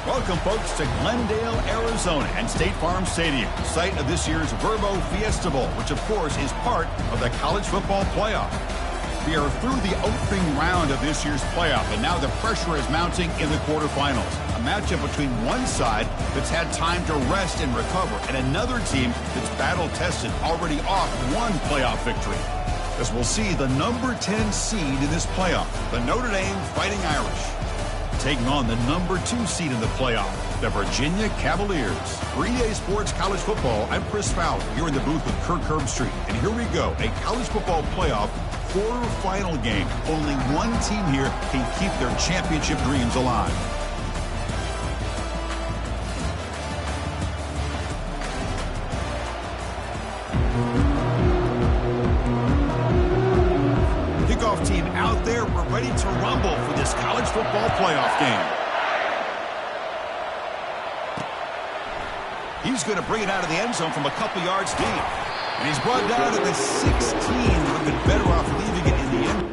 Welcome, folks, to Glendale, Arizona and State Farm Stadium, site of this year's Verbo Fiesta Bowl, which, of course, is part of the college football playoff. We are through the opening round of this year's playoff, and now the pressure is mounting in the quarterfinals. A matchup between one side that's had time to rest and recover, and another team that's battle-tested, already off one playoff victory. As we'll see the number 10 seed in this playoff, the Notre Dame Fighting Irish, taking on the number 2 seed in the playoff, the Virginia Cavaliers. For EA Sports College Football, I'm Chris Fowler, here in the booth with Kirk Herbstreit. And here we go, a college football playoff quarterfinal game. Only one team here can keep their championship dreams alive. Kickoff team out there, we're ready to rumble for this college football playoff game. He's going to bring it out of the end zone from a couple yards deep. And he's brought down to the 16. Would have been better off leaving it in the end.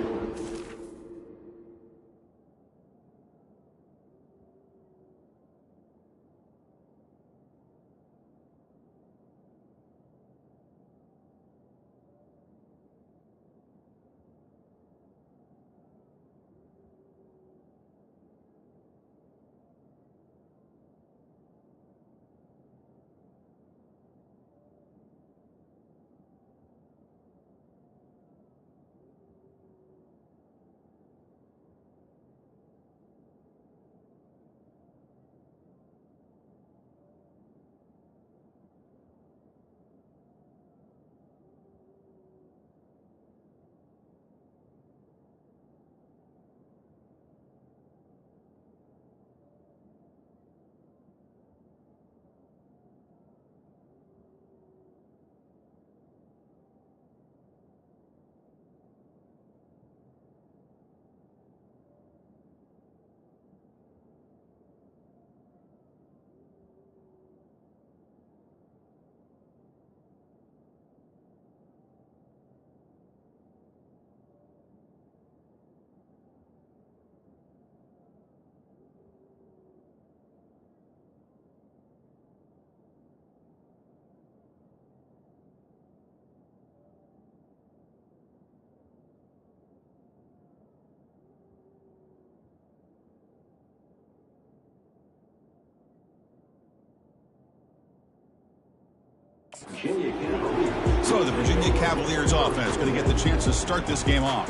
So the Virginia Cavaliers offense going to get the chance to start this game off.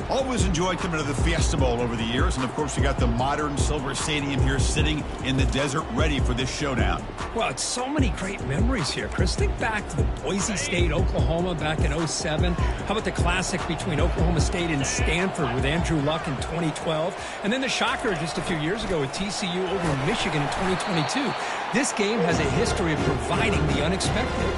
Always enjoyed coming to the Fiesta Bowl over the years, and of course we got the modern Silver Stadium here sitting in the desert ready for this showdown. Well, it's so many great memories here, Chris. Think back to the Boise State, Oklahoma back in '07. How about the classic between Oklahoma State and Stanford with Andrew Luck in 2012? And then the shocker just a few years ago with TCU over Michigan in 2022. This game has a history of providing the unexpected.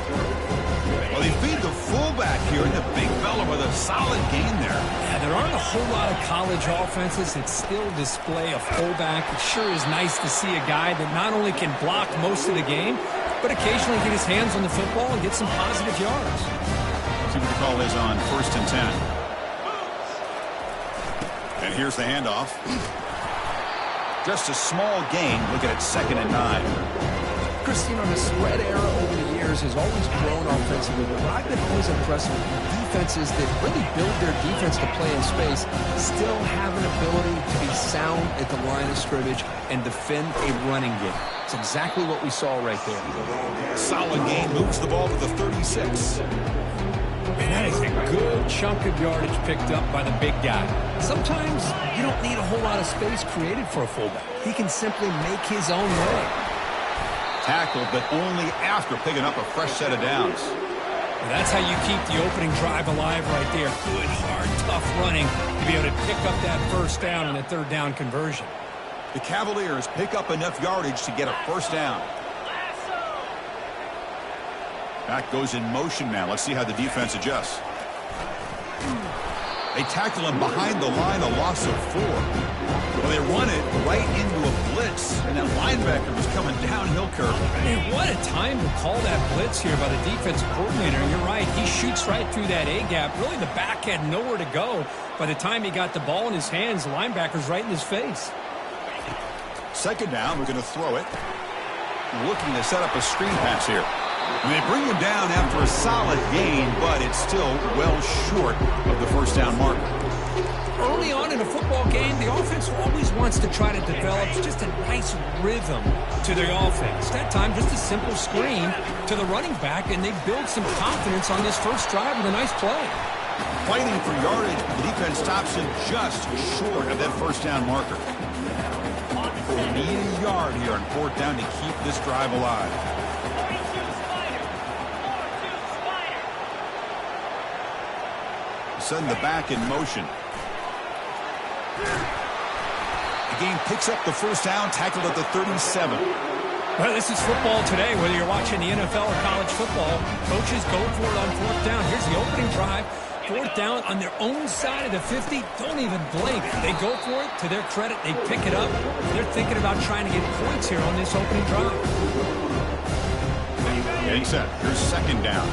Well, they feed the fullback here, and the big fella with a solid gain there. Yeah, there aren't a whole lot of college offenses that still display a fullback. It sure is nice to see a guy that not only can block most of the game, but occasionally get his hands on the football and get some positive yards. See what the call is on 1st and 10. And here's the handoff. Just a small gain. Look at it, 2nd and 9. Chris, you know, the spread era over the years has always grown offensively, but what I've been always impressed with defenses that really build their defense to play in space still have an ability to be sound at the line of scrimmage and defend a running game. It's exactly what we saw right there. Solid gain, moves the ball to the 36. Man, that is a good chunk of yardage picked up by the big guy. Sometimes you don't need a whole lot of space created for a fullback. He can simply make his own way. Tackled, but only after picking up a fresh set of downs. Well, that's how you keep the opening drive alive right there. Good, hard, tough running to be able to pick up that first down and a 3rd down conversion. The Cavaliers pick up enough yardage to get a 1st down. Back goes in motion now. Let's see how the defense adjusts. They tackle him behind the line, a loss of 4. Well, they run it right into a blitz, and that linebacker was coming downhill curve. Man, what a time to call that blitz here by the defensive coordinator. And you're right, he shoots right through that A-gap. Really, the back had nowhere to go. By the time he got the ball in his hands, the linebacker's right in his face. Second down, we're going to throw it. Looking to set up a screen pass here. And they bring him down after a solid gain, but it's still well short of the first down marker. Early on in a football game, the offense always wants to try to develop just a nice rhythm to their offense. That time, just a simple screen to the running back, and they build some confidence on this first drive with a nice play. Fighting for yardage, the defense stops him just short of that first down marker. They need a yard here on fourth down to keep this drive alive. Send the back in motion. The game picks up the first down, tackled at the 37. Well, this is football today, whether you're watching the NFL or college football. Coaches go for it on fourth down. Here's the opening drive. Fourth down on their own side of the 50. Don't even blink. They go for it. To their credit, they pick it up. They're thinking about trying to get points here on this opening drive. Getting set. Here's second down.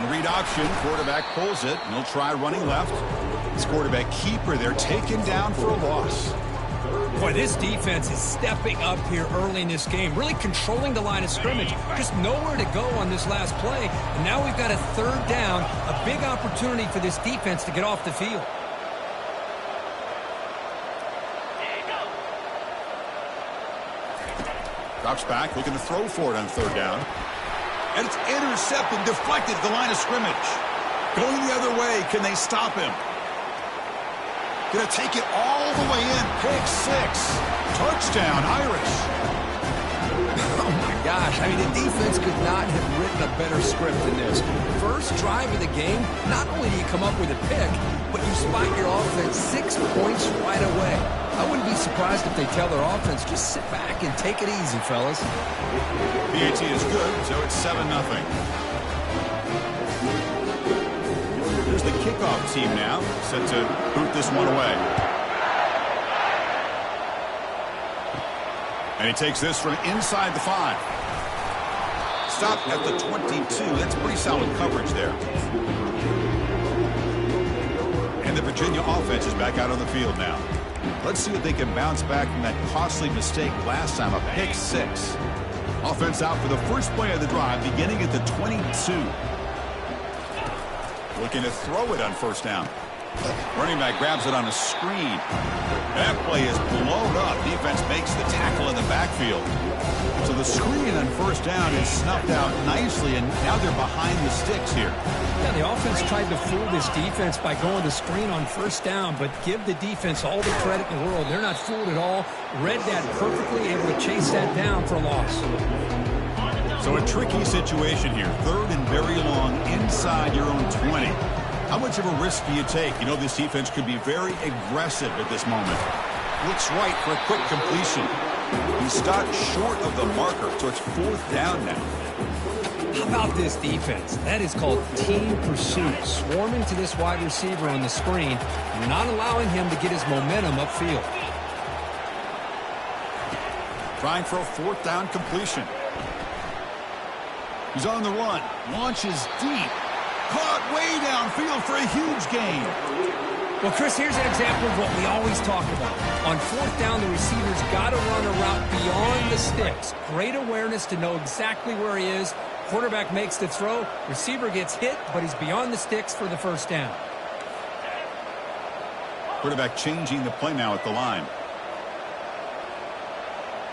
Read option, quarterback pulls it, and he'll try running left. This quarterback keeper there taken down for a loss. Boy, this defense is stepping up here early in this game, really controlling the line of scrimmage. Just nowhere to go on this last play, and now we've got a third down, a big opportunity for this defense to get off the field. Drops back, looking to throw for it on third down. And it's intercepted, deflected at the line of scrimmage. Going the other way, can they stop him? Going to take it all the way in. Pick six. Touchdown, Irish. Oh, my gosh. I mean, the defense could not have written a better script than this. First drive of the game, not only do you come up with a pick, but you spot your offense 6 points right away. I wouldn't be surprised if they tell their offense, just sit back and take it easy, fellas. PAT is good, so it's 7-0. Here's the kickoff team now, set to boot this one away. And he takes this from inside the 5. Stop at the 22. That's pretty solid coverage there. And the Virginia offense is back out on the field now. Let's see if they can bounce back from that costly mistake last time, a pick 6. Offense out for the first play of the drive, beginning at the 22. Looking to throw it on first down. Running back grabs it on a screen. That play is blown up. Defense makes the tackle in the backfield. So the screen on first down is snuffed out nicely, and now they're behind the sticks here. Yeah, the offense tried to fool this defense by going to screen on first down, but give the defense all the credit in the world. They're not fooled at all. Read that perfectly, able to chase that down for a loss. So a tricky situation here. Third and very long inside your own 20. How much of a risk do you take? You know this defense could be very aggressive at this moment. Looks right for a quick completion. He stopped short of the marker, so it's fourth down now. How about this defense? That is called team pursuit. Swarming to this wide receiver on the screen and not allowing him to get his momentum upfield. Trying for a fourth down completion. He's on the run. Launches deep. Caught way downfield for a huge gain. Well, Chris, here's an example of what we always talk about. On fourth down, the receiver's got to run a route beyond the sticks. Great awareness to know exactly where he is. Quarterback makes the throw. Receiver gets hit, but he's beyond the sticks for the first down. Quarterback changing the play now at the line.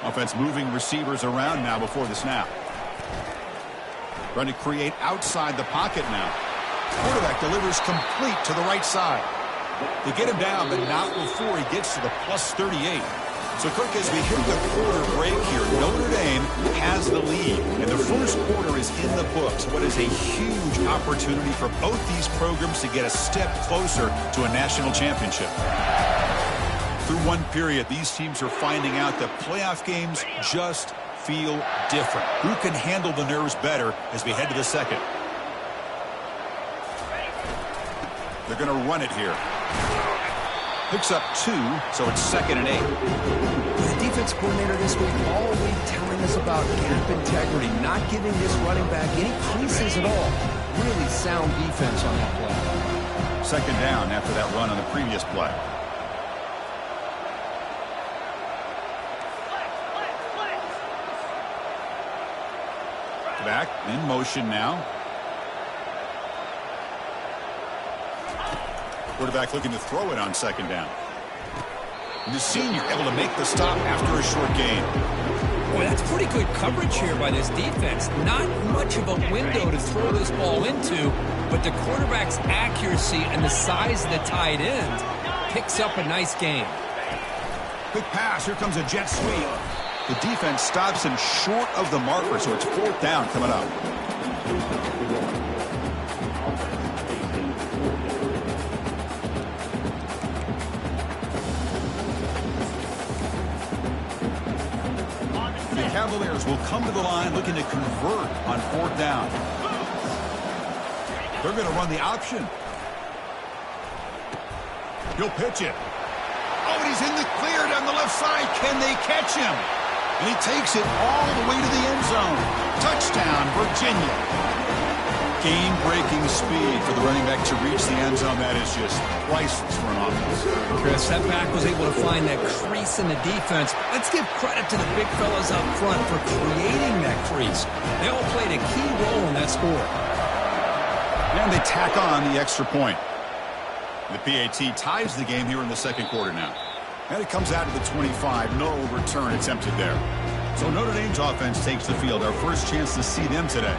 Offense moving receivers around now before the snap. Trying to create outside the pocket now. Quarterback delivers complete to the right side. They get him down, but not before he gets to the plus 38. So, Kirk, as we hit the quarter break here, Notre Dame has the lead, and the first quarter is in the books. What is a huge opportunity for both these programs to get a step closer to a national championship. Through one period, these teams are finding out that playoff games just feel different. Who can handle the nerves better as we head to the second? They're going to run it here. Picks up 2, so it's 2nd and 8. The defense coordinator this week all week telling us about gap integrity, not giving this running back any creases at all. really sound defense on that play. Second down after that run on the previous play. Back in motion now. Quarterback looking to throw it on second down. The senior able to make the stop after a short gain. Boy, that's pretty good coverage here by this defense. Not much of a window to throw this ball into, but the quarterback's accuracy and the size of the tight end picks up a nice gain. Quick pass. Here comes a jet sweep. The defense stops him short of the marker, so it's fourth down coming up. The Cavaliers will come to the line looking to convert on fourth down. They're going to run the option. He'll pitch it. Oh, and he's in the clear down the left side. Can they catch him? And he takes it all the way to the end zone. Touchdown, Virginia. Game-breaking speed for the running back to reach the end zone. That is just priceless for an offense. Chris, that back was able to find that crease in the defense. Let's give credit to the big fellas up front for creating that crease. They all played a key role in that score. And they tack on the extra point. The PAT ties the game here in the second quarter now. And it comes out to the 25. No return attempted there. So Notre Dame's offense takes the field. Our first chance to see them today.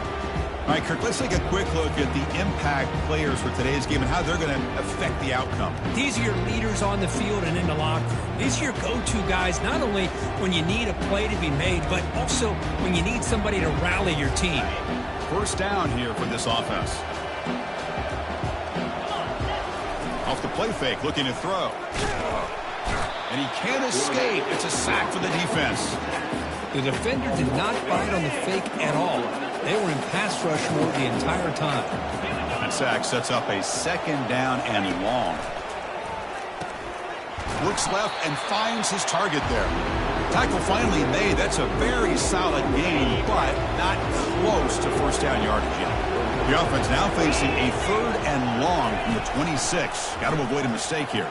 All right, Kirk, let's take a quick look at the impact players for today's game and how they're going to affect the outcome. These are your leaders on the field and in the locker room. These are your go-to guys, not only when you need a play to be made, but also when you need somebody to rally your team. First down here for this offense. Off the play fake, looking to throw. And he can't escape. It's a sack for the defense. The defender did not bite on the fake at all. They were in pass rush mode the entire time. That sack sets up a second down and long. Looks left and finds his target there. Tackle finally made. That's a very solid gain, but not close to first down yardage yet. The offense now facing a third and long from the 26. Got to avoid a mistake here.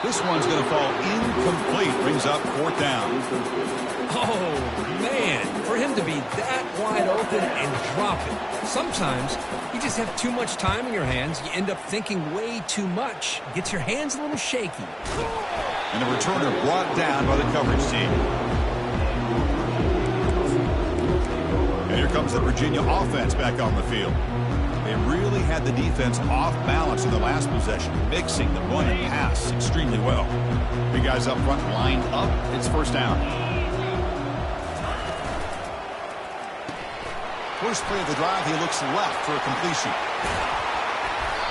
This one's going to fall incomplete. Brings up fourth down. Oh, man. For him to be that wide open and drop it. Sometimes you just have too much time in your hands. You end up thinking way too much. Gets your hands a little shaky. And the returner brought down by the coverage team. And here comes the Virginia offense back on the field. They really had the defense off balance in the last possession, mixing the run and pass extremely well. Big guys up front lined up. It's first down. First play of the drive, he looks left for a completion.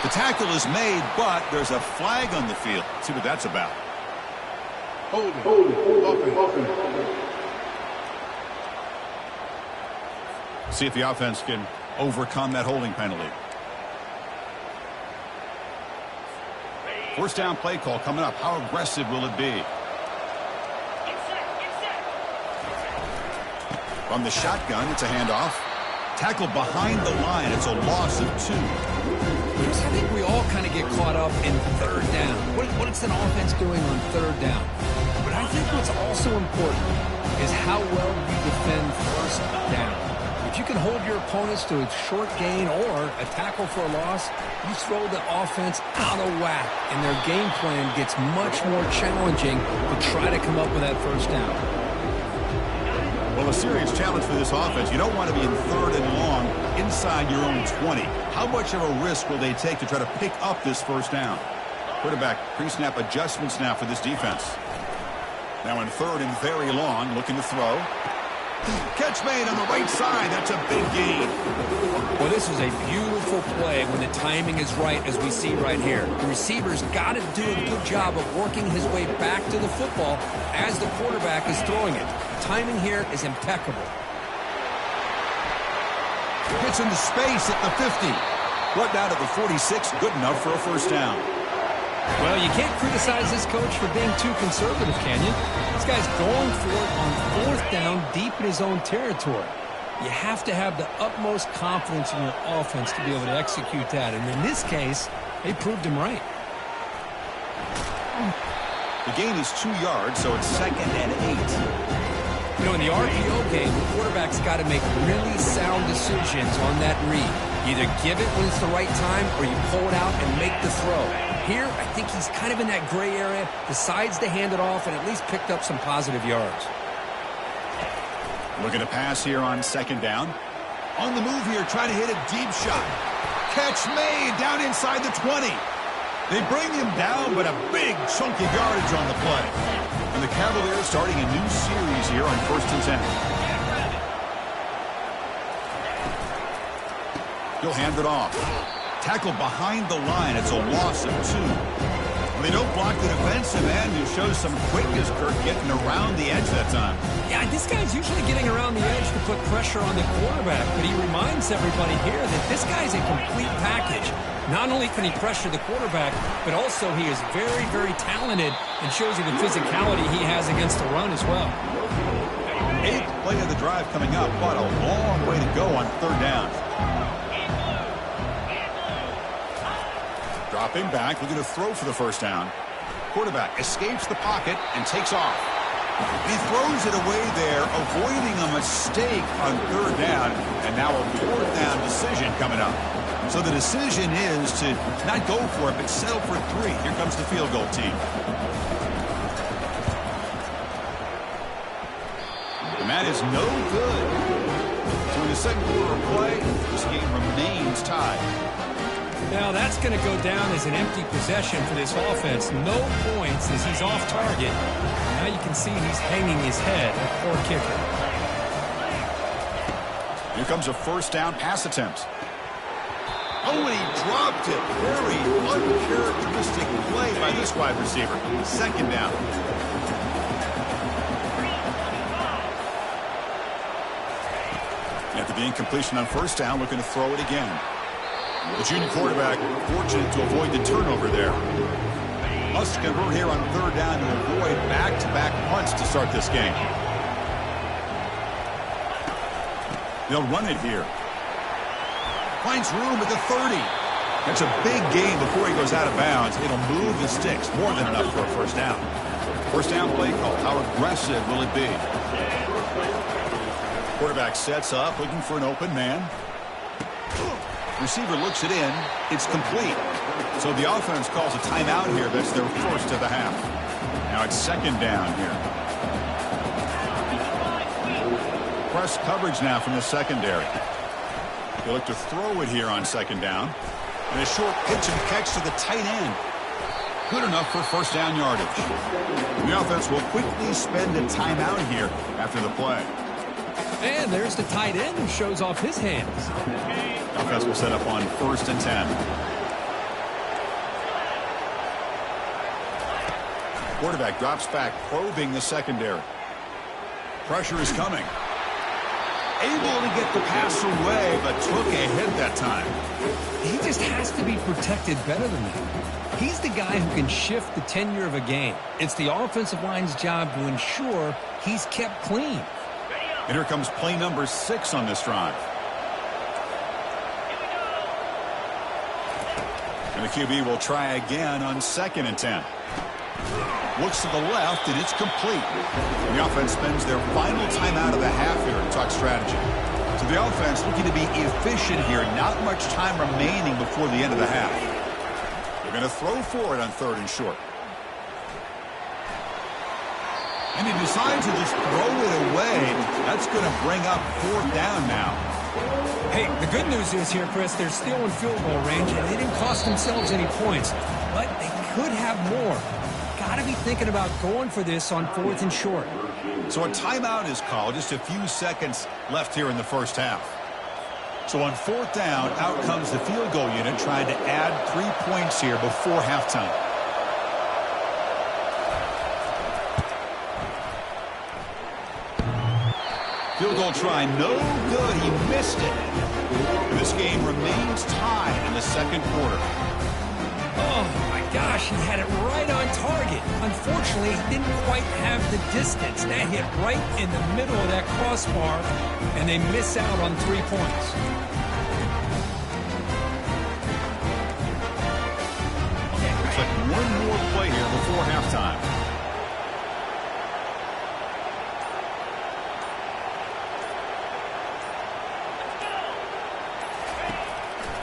The tackle is made, but there's a flag on the field. Let's see what that's about. See if the offense can overcome that holding penalty. First down play call coming up. How aggressive will it be? From the shotgun, it's a handoff. Tackle behind the line. It's a loss of 2. Chris, I think we all kind of get caught up in third down. What is an offense doing on third down? But I think what's also important is how well you defend first down. If you can hold your opponents to a short gain or a tackle for a loss, you throw the offense out of whack, and their game plan gets much more challenging to try to come up with that first down. Well, a serious challenge for this offense. You don't want to be in third and long inside your own 20. How much of a risk will they take to try to pick up this first down? Quarterback pre-snap adjustments now for this defense. Now in third and very long, looking to throw. Catch made on the right side. That's a big gain. Well, this is a beautiful play when the timing is right, as we see right here. The receiver's got to do a good job of working his way back to the football as the quarterback is throwing it. The timing here is impeccable. Gets into space at the 50. Brought down to the 46. Good enough for a first down. Well, you can't criticize this coach for being too conservative, can you? This guy's going for it on fourth down deep in his own territory. you have to have the utmost confidence in your offense to be able to execute that. And in this case, they proved him right. The gain is 2 yards, so it's 2nd and 8. You know, in the RPO game, the quarterback's got to make really sound decisions on that read. Either give it when it's the right time or you pull it out and make the throw. Here, I think he's kind of in that gray area, decides to hand it off and at least picked up some positive yards. Looking to pass here on 2nd down. On the move here, trying to hit a deep shot. Catch made down inside the 20. They bring him down, but a big chunky yardage on the play. And the Cavaliers starting a new series here on 1st and 10. He'll hand it off. Tackled behind the line. It's a loss of 2. They don't block the defensive end, who shows some quickness, Kirk, getting around the edge that time. Yeah, this guy's usually getting around the edge to put pressure on the quarterback, but he reminds everybody here that this guy's a complete package. Not only can he pressure the quarterback, but also he is very, very talented and shows you the physicality he has against the run as well. 8th play of the drive coming up, but a long way to go on 3rd down. Dropping back, looking to throw for the 1st down. Quarterback escapes the pocket and takes off. He throws it away there, avoiding a mistake on 3rd down, and now a 4th down decision coming up. So the decision is to not go for it, but settle for 3. Here comes the field goal team. And that is no good. So in the 2nd quarter of play, this game remains tied. Now that's going to go down as an empty possession for this offense. No points as he's off target. Now you can see he's hanging his head. Poor kicker. Here comes a 1st down pass attempt. Oh, and he dropped it. Very uncharacteristic play by this wide receiver. 2nd down. After the incompletion on 1st down, looking to throw it again. The junior quarterback fortunate to avoid the turnover there. Must convert here on 3rd down to avoid back-to-back punts to start this game. They'll run it here. Finds room at the 30. That's a big gain before he goes out of bounds. It'll move the sticks. More than enough for a 1st down. 1st down play call. How aggressive will it be? Quarterback sets up, looking for an open man. Receiver looks it in. It's complete. So the offense calls a timeout here. That's their 1st of the half. Now it's 2nd down here. Press coverage now from the secondary. They look to throw it here on 2nd down. And a short pitch and catch to the tight end. Good enough for 1st down yardage. The offense will quickly spend a timeout here after the play. And there's the tight end who shows off his hands. Offense will set up on 1st and 10. Quarterback drops back, probing the secondary. Pressure is coming. Able to get the pass away, but took a hit that time. He just has to be protected better than that. He's the guy who can shift the tenure of a game. It's the offensive line's job to ensure he's kept clean. And here comes play number 6 on this drive. And the QB will try again on 2nd and 10. Looks to the left, and it's complete. The offense spends their final timeout of the half here to talk strategy. So the offense looking to be efficient here. Not much time remaining before the end of the half. They're going to throw for it on 3rd and short. And he decides to just throw it away. That's going to bring up 4th down now. Hey, the good news is here, Chris, they're still in field goal range, and they didn't cost themselves any points. But they could have more. Got to be thinking about going for this on 4th and short. So a timeout is called. Just a few seconds left here in the 1st half. So on 4th down, out comes the field goal unit trying to add 3 points here before halftime. Field goal try, no good. He missed it. This game remains tied in the 2nd quarter. Oh, my gosh, he had it right on target. Unfortunately, he didn't quite have the distance. That hit right in the middle of that crossbar, and they miss out on 3 points. Looks like one more play here before halftime.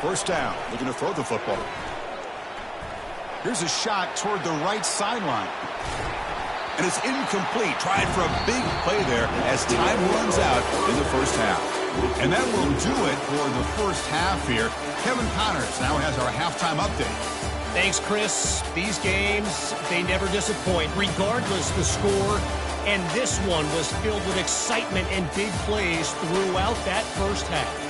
First down, looking to throw the football. Here's a shot toward the right sideline. And it's incomplete. Tried for a big play there as time runs out in the first half. And that will do it for the first half here. Kevin Connors now has our halftime update. Thanks, Chris. These games, they never disappoint, regardless the score. And this one was filled with excitement and big plays throughout that first half.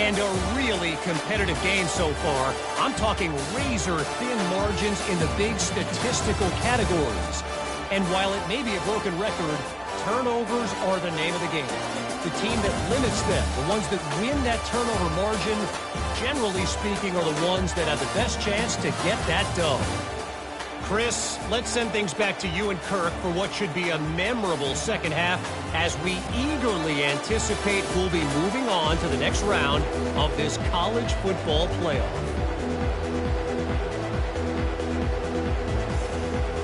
And a really competitive game so far. I'm talking razor-thin margins in the big statistical categories. And while it may be a broken record, turnovers are the name of the game. The team that limits them, the ones that win that turnover margin, generally speaking, are the ones that have the best chance to get that done. Chris, let's send things back to you and Kirk for what should be a memorable second half as we eagerly anticipate we'll be moving on to the next round of this college football playoff.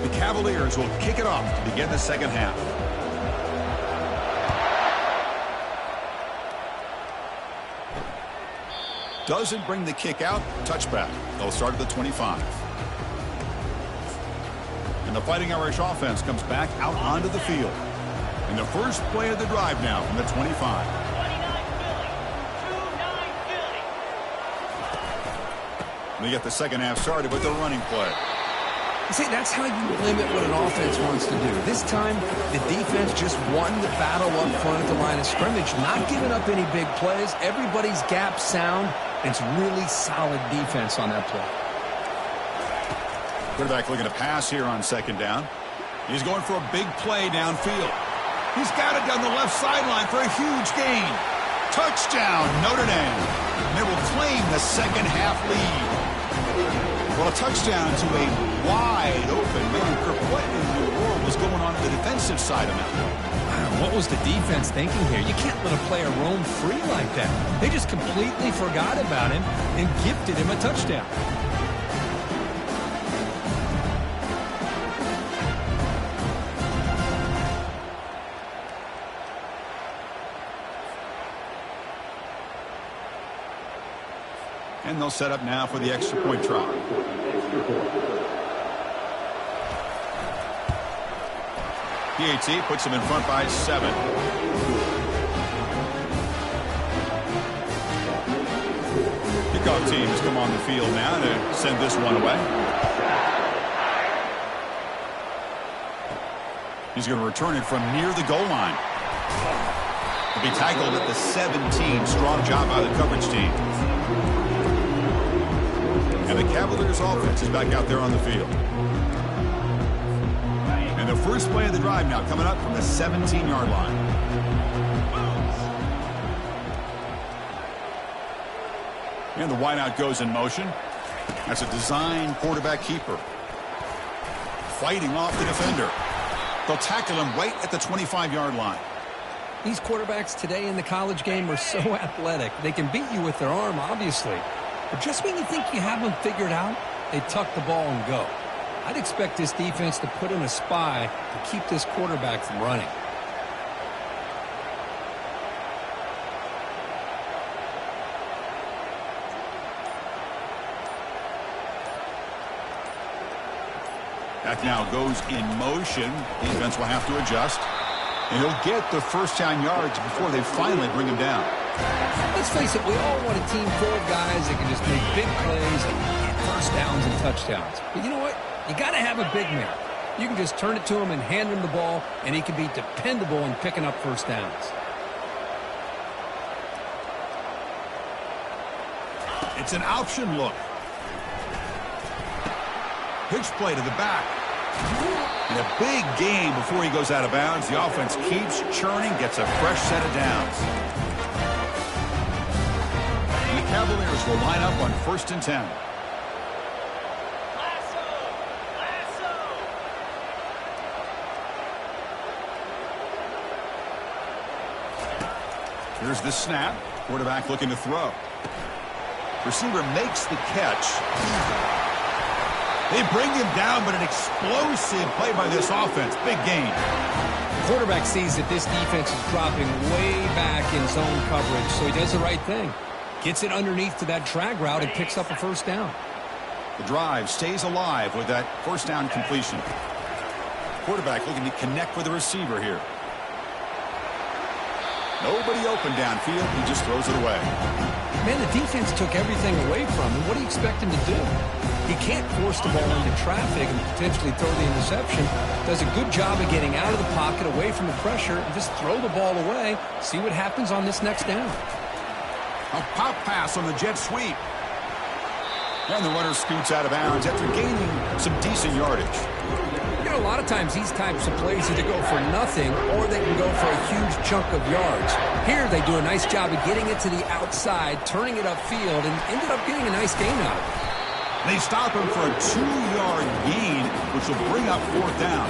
The Cavaliers will kick it off to begin the second half. Doesn't bring the kick out. Touchback. They'll start at the 25. And the Fighting Irish offense comes back out onto the field. And the first play of the drive now from the 25. They get the second half started with the running play. See, that's how you limit what an offense wants to do. This time, the defense just won the battle up front at the line of scrimmage, not giving up any big plays. Everybody's gap sound. It's really solid defense on that play. Quarterback looking to pass here on second down. He's going for a big play downfield. He's got it down the left sideline for a huge gain. Touchdown, Notre Dame. And they will claim the second half lead. Well, a touchdown to a wide open man. Kirk, what in the world was going on the defensive side of it? Wow, what was the defense thinking here? You can't let a player roam free like that. They just completely forgot about him and gifted him a touchdown. And they'll set up now for the extra point try. PAT puts them in front by 7. Kickoff team has come on the field now to send this one away. He's going to return it from near the goal line. He'll be tackled at the 17. Strong job by the coverage team. And the Cavaliers offense is back out there on the field. And the first play of the drive now coming up from the 17-yard line. And the wideout goes in motion. That's a design quarterback keeper. Fighting off the defender. They'll tackle him right at the 25-yard line. These quarterbacks today in the college game are so athletic. They can beat you with their arm, obviously. But just when you think you have them figured out, they tuck the ball and go. I'd expect this defense to put in a spy to keep this quarterback from running. Back now goes in motion. Defense will have to adjust. And he'll get the first down yards before they finally bring him down. Let's face it, we all want a team full of guys that can just make big plays and get first downs and touchdowns. But you know what? You got to have a big man. You can just turn it to him and hand him the ball, and he can be dependable in picking up first downs. It's an option look. Pitch play to the back. And a big gain before he goes out of bounds. The offense keeps churning, gets a fresh set of downs. And the Cavaliers will line up on 1st and 10. Here's the snap. Quarterback looking to throw. Receiver makes the catch. They bring him down, but an explosive play by this offense. Big gain. Quarterback sees that this defense is dropping way back in zone coverage, so he does the right thing. Gets it underneath to that drag route and picks up a first down. The drive stays alive with that first down completion. Quarterback looking to connect with the receiver here. Nobody open downfield. He just throws it away. Man, the defense took everything away from him. What do you expect him to do? He can't force the ball into traffic and potentially throw the interception. Does a good job of getting out of the pocket, away from the pressure, and just throw the ball away. See what happens on this next down. A pop pass on the jet sweep. And the runner scoots out of bounds after gaining some decent yardage. You know, a lot of times these types of plays either go for nothing or they can go for a huge chunk of yards. Here they do a nice job of getting it to the outside, turning it upfield, and ended up getting a nice gain out of it. They stop him for a 2-yard gain, which will bring up fourth down.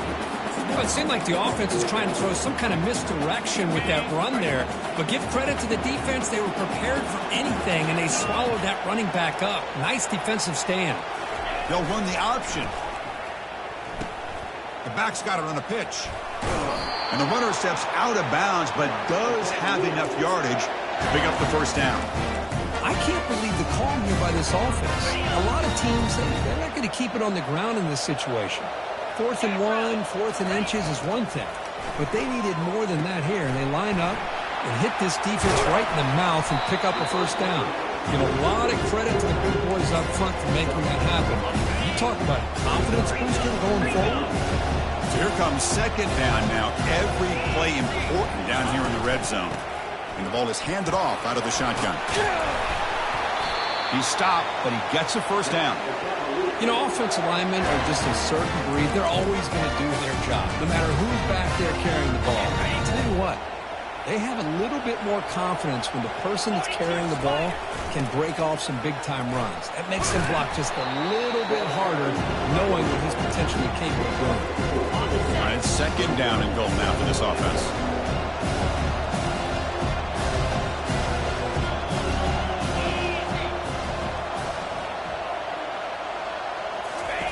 Well, it seemed like the offense was trying to throw some kind of misdirection with that run there. But give credit to the defense. They were prepared for anything, and they swallowed that running back up. Nice defensive stand. They'll run the option. The back's got it on the pitch. And the runner steps out of bounds, but does have enough yardage to pick up the first down. I can't believe the call here by this offense. A lot of teams, they're not going to keep it on the ground in this situation. 4th and 1, 4th and inches is one thing. But they needed more than that here. And they line up and hit this defense right in the mouth and pick up a first down. Give a lot of credit to the big boys up front for making that happen. You talk about confidence booster going forward. So here comes second down now. Every play important down here in the red zone. And the ball is handed off out of the shotgun. He stopped, but he gets a first down. You know, offensive linemen are just a certain breed. They're always going to do their job, no matter who's back there carrying the ball. I tell you what, they have a little bit more confidence when the person that's carrying the ball can break off some big-time runs. That makes them block just a little bit harder, knowing that he's potentially capable of doing it. All right, second down and goal now for this offense.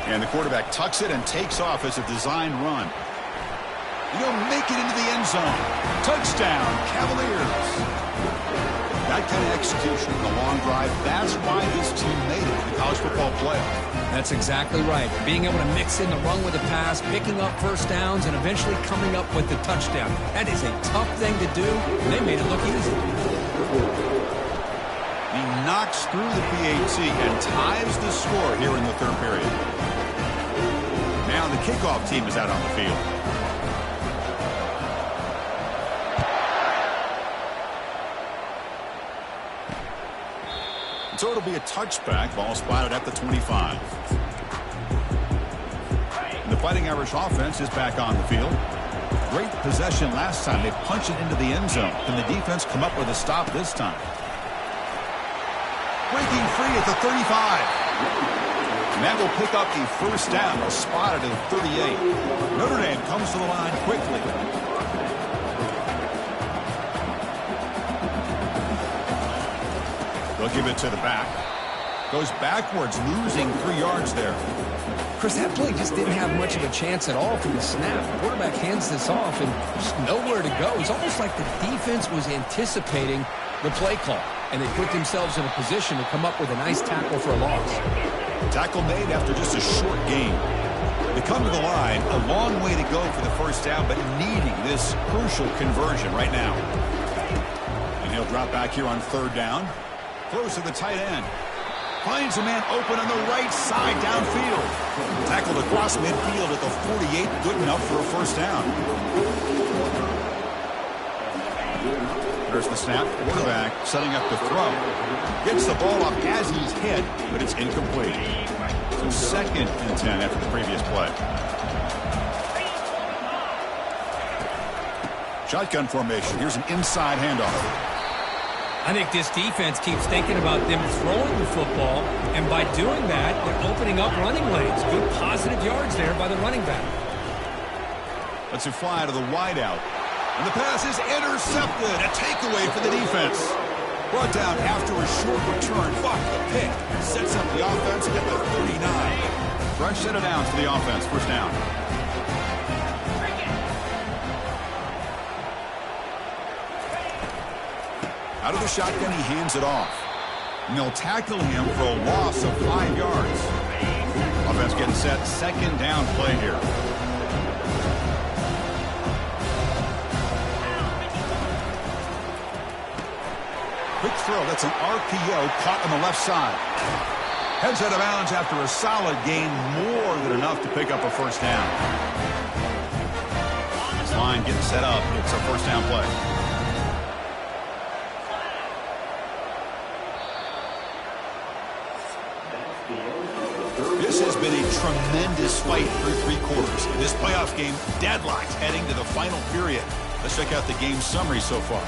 And the quarterback tucks it and takes off as a designed run. He'll make it into the end zone. Touchdown, Cavaliers. That kind of execution in the long drive, that's why this team made it in the college football playoff. That's exactly right. Being able to mix in the run with the pass, picking up first downs, and eventually coming up with the touchdown. That is a tough thing to do, and they made it look easy. He knocks through the PAT and ties the score here in the third period. Now the kickoff team is out on the field. So it'll be a touchback. Ball spotted at the 25. And the Fighting Irish offense is back on the field. Great possession last time. They punched it into the end zone. Can the defense come up with a stop this time? Breaking free at the 35. And that will pick up the first down. Spotted at the 38. Notre Dame comes to the line quickly. They'll give it to the back. Goes backwards, losing 3 yards there. Chris, that play just didn't have much of a chance at all from the snap. The quarterback hands this off, and there's nowhere to go. It's almost like the defense was anticipating the play call, and they put themselves in a position to come up with a nice tackle for a loss. Tackle made after just a short gain. They come to the line, a long way to go for the first down, but needing this crucial conversion right now. And he'll drop back here on third down. Close to the tight end. Finds a man open on the right side downfield. Tackled across midfield at the 48. Good enough for a first down. There's the snap. Quarterback setting up the throw. Gets the ball up as he's hit, but it's incomplete. So second and 10 after the previous play. Shotgun formation. Here's an inside handoff. I think this defense keeps thinking about them throwing the football, and by doing that, they're opening up running lanes. Good positive yards there by the running back. Let's it fly to the wideout. And the pass is intercepted. A takeaway for the defense. Brought down after a short return. Buck, the pick, sets up the offense at the 39. Fresh set of downs for the offense. First down. Out of the shotgun, he hands it off. And they'll tackle him for a loss of 5 yards. Offense getting set. Second down play here. Quick throw. That's an RPO caught on the left side. Heads out of bounds after a solid gain. More than enough to pick up a first down. This line getting set up. It's a first down play. This has been a tremendous fight through 3 quarters. In this playoff game, deadlocked heading to the final period. Let's check out the game summary so far.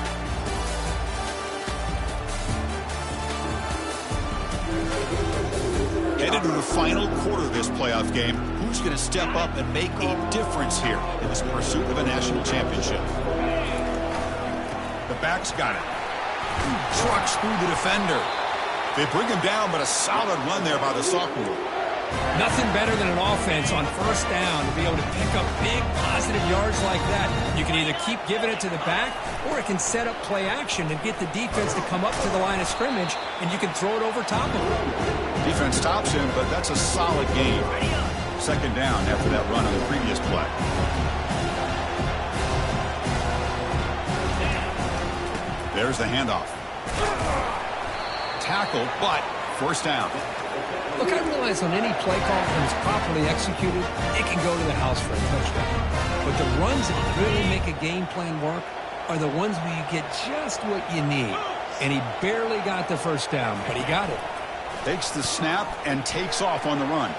Headed to the final quarter of this playoff game, who's going to step up and make a difference here in this pursuit of a national championship? The back's got it. Trucks through the defender. They bring him down, but a solid run there by the sophomore. Nothing better than an offense on first down to be able to pick up big positive yards like that. You can either keep giving it to the back, or it can set up play action and get the defense to come up to the line of scrimmage, and you can throw it over top of him. Defense stops him, but that's a solid game. Second down after that run on the previous play. There's the handoff. Tackle, but first down. Look, I realize on any play call, when it's properly executed, it can go to the house for a touchdown. But the runs that really make a game plan work are the ones where you get just what you need. And he barely got the first down, but he got it. Takes the snap and takes off on the run.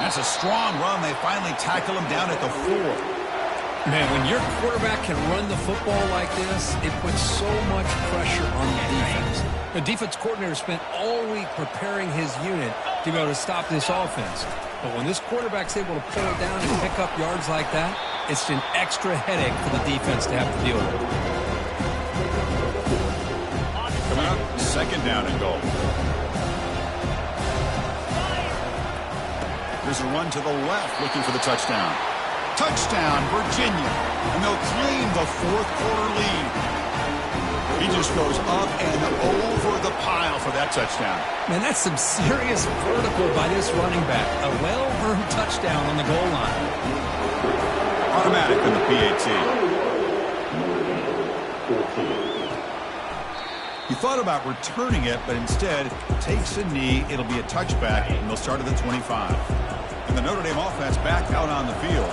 That's a strong run. They finally tackle him down at the 4. Man, when your quarterback can run the football like this, it puts so much pressure on the defense. The defense coordinator spent all week preparing his unit to be able to stop this offense. But when this quarterback's able to pull it down and pick up yards like that, it's an extra headache for the defense to have to deal with. Coming up, second down and goal. There's a run to the left looking for the touchdown. Touchdown, Virginia. And they'll claim the 4th quarter lead. He just goes up and over the pile for that touchdown. Man, that's some serious vertical by this running back. A well-earned touchdown on the goal line. Automatic on the PAT. He thought about returning it, but instead takes a knee. It'll be a touchback, and they'll start at the 25. And the Notre Dame offense back out on the field.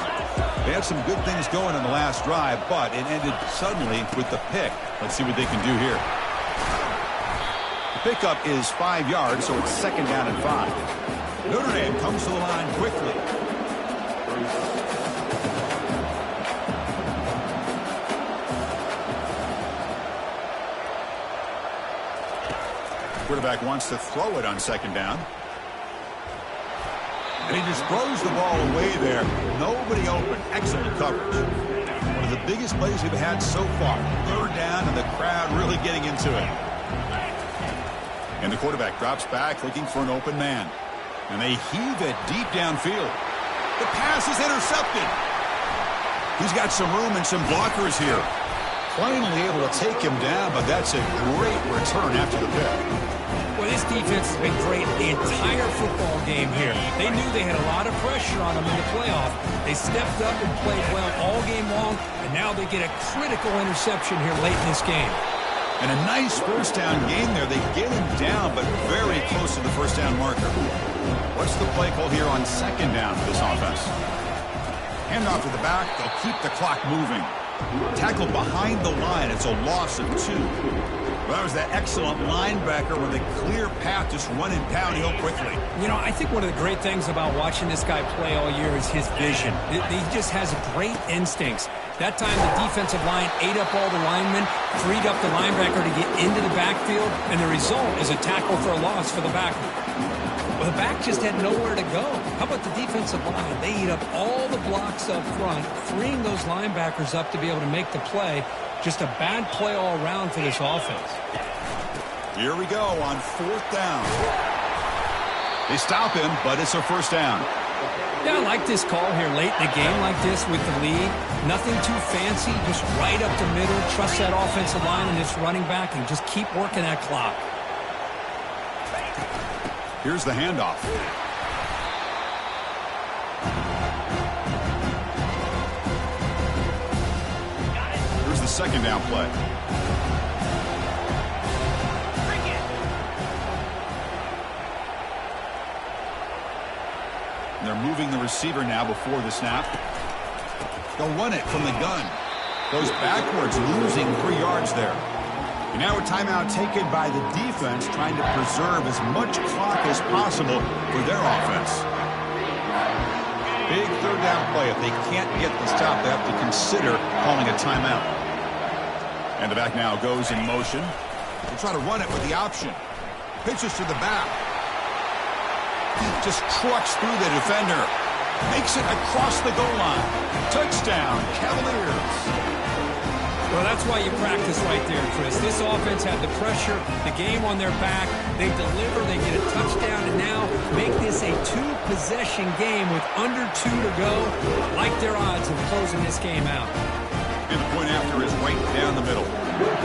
They had some good things going in the last drive, but it ended suddenly with the pick. Let's see what they can do here. The pickup is 5 yards, so it's second down and 5. Notre Dame comes to the line quickly. Quarterback wants to throw it on second down. And he just throws the ball away there. Nobody open. Excellent coverage. One of the biggest plays we've had so far. Third down, and the crowd really getting into it. And the quarterback drops back looking for an open man. And they heave it deep downfield. The pass is intercepted. He's got some room and some blockers here. Finally able to take him down, but that's a great return after the pick. Well, this defense has been great the entire football game here. They knew they had a lot of pressure on them in the playoff. They stepped up and played well all game long, and now they get a critical interception here late in this game. And a nice first down game there. They get him down, but very close to the first down marker. What's the play call here on second down for this offense? Hand off to the back. They'll keep the clock moving. Tackled behind the line. It's a loss of 2. Well, that was that excellent linebacker with a clear path, just running downhill quickly. You know, I think one of the great things about watching this guy play all year is his vision. He just has great instincts. That time the defensive line ate up all the linemen, freed up the linebacker to get into the backfield, and the result is a tackle for a loss for the backer. Well, the back just had nowhere to go. How about the defensive line? They eat up all the blocks up front, freeing those linebackers up to be able to make the play. Just a bad play all around for this offense. Here we go on 4th down. They stop him, but it's a first down. Yeah, I like this call here late in the game like this with the lead. Nothing too fancy, just right up the middle. Trust that offensive line and this running back and just keep working that clock. Here's the handoff. Here's the second down play. And they're moving the receiver now before the snap. They'll run it from the gun. Goes backwards, losing 3 yards there. And now a timeout taken by the defense, trying to preserve as much clock as possible for their offense. Big 3rd down play. If they can't get the stop, they have to consider calling a timeout. And the back now goes in motion. They try to run it with the option. Pitches to the back. Just trucks through the defender. Makes it across the goal line. Touchdown, Cavaliers. Well, that's why you practice right there, Chris. This offense had the pressure, the game on their back. They deliver, they get a touchdown, and now make this a 2-possession game with under 2 to go. Like their odds of closing this game out. And the point after is right down the middle.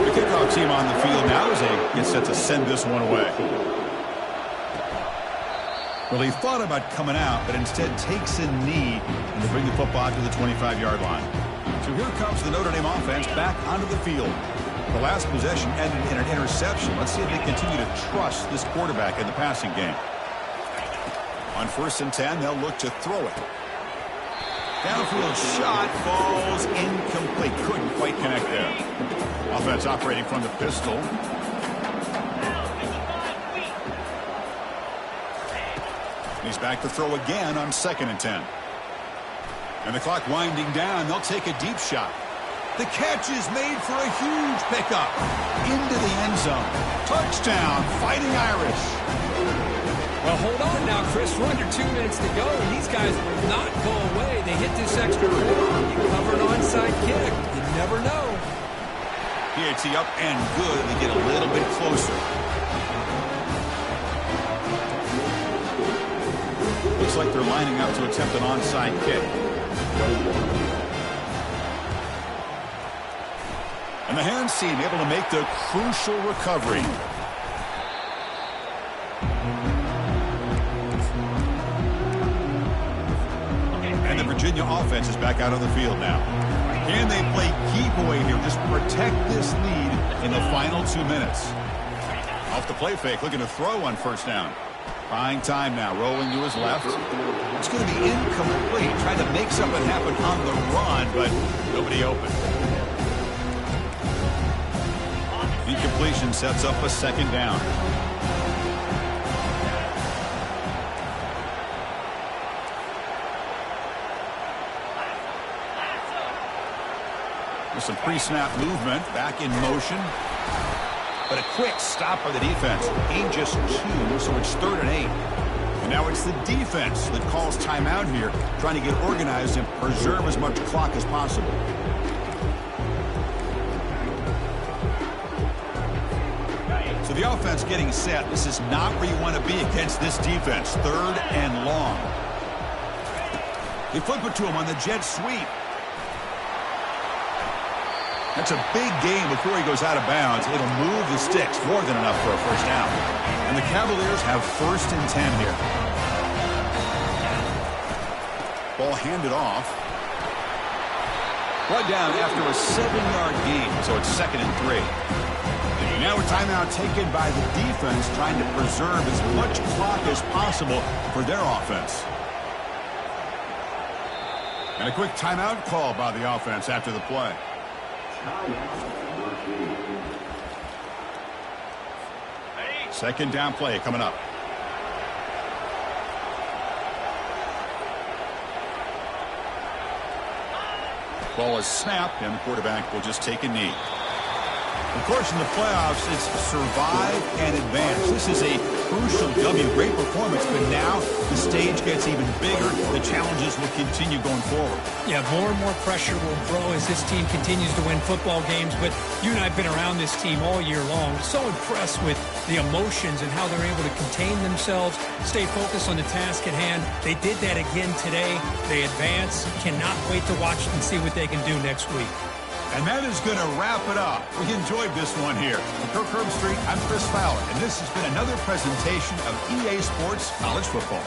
The kickoff team on the field now as they get set to send this one away. Well, he thought about coming out, but instead takes a knee and to bring the football to the 25-yard line. So here comes the Notre Dame offense back onto the field. The last possession ended in an interception. Let's see if they continue to trust this quarterback in the passing game. On 1st and 10, they'll look to throw it. Downfield shot falls incomplete. Couldn't quite connect there. Offense operating from the pistol. He's back to throw again on 2nd and 10. And the clock winding down, they'll take a deep shot. The catch is made for a huge pickup into the end zone. Touchdown, Fighting Irish. Well, hold on now, Chris. We're under 2 minutes to go, and these guys will not go away. They hit this extra point. You cover an onside kick. You never know. PAT up and good. They get a little bit closer. Looks like they're lining up to attempt an onside kick. And the hands team able to make the crucial recovery. And the Virginia offense is back out on the field now. Can they play keep away here? Just protect this lead in the final 2 minutes. Off the play fake, looking to throw on 1st down. Buying time now, rolling to his left. It's going to be incomplete, trying to make something happen on the run, but nobody open. Incompletion sets up a 2nd down. With some pre-snap movement, back in motion. But a quick stop by the defense. Gain just 2, so it's 3rd and 8. And now it's the defense that calls timeout here, trying to get organized and preserve as much clock as possible. So the offense getting set. This is not where you want to be against this defense. 3rd and long. They flip it to him on the jet sweep. That's a big gain before he goes out of bounds. It'll move the sticks, more than enough for a 1st down. And the Cavaliers have 1st and 10 here. Ball handed off. Brought down after a 7-yard gain, so it's 2nd and 3. And now a timeout taken by the defense, trying to preserve as much clock as possible for their offense. And a quick timeout call by the offense after the play. 2nd down play coming up. Ball is snapped, and the quarterback will just take a knee. Of course, in the playoffs, it's survive and advance. This is a crucial W. Great performance, but now the stage gets even bigger. The challenges will continue going forward. Yeah, more and more pressure will grow as this team continues to win football games. But you and I have been around this team all year long. So impressed with the emotions and how they're able to contain themselves, stay focused on the task at hand. They did that again today. They advance. Cannot wait to watch and see what they can do next week. And that is going to wrap it up. We enjoyed this one here. From Kirk Herbstreit, I'm Chris Fowler, and this has been another presentation of EA Sports College Football.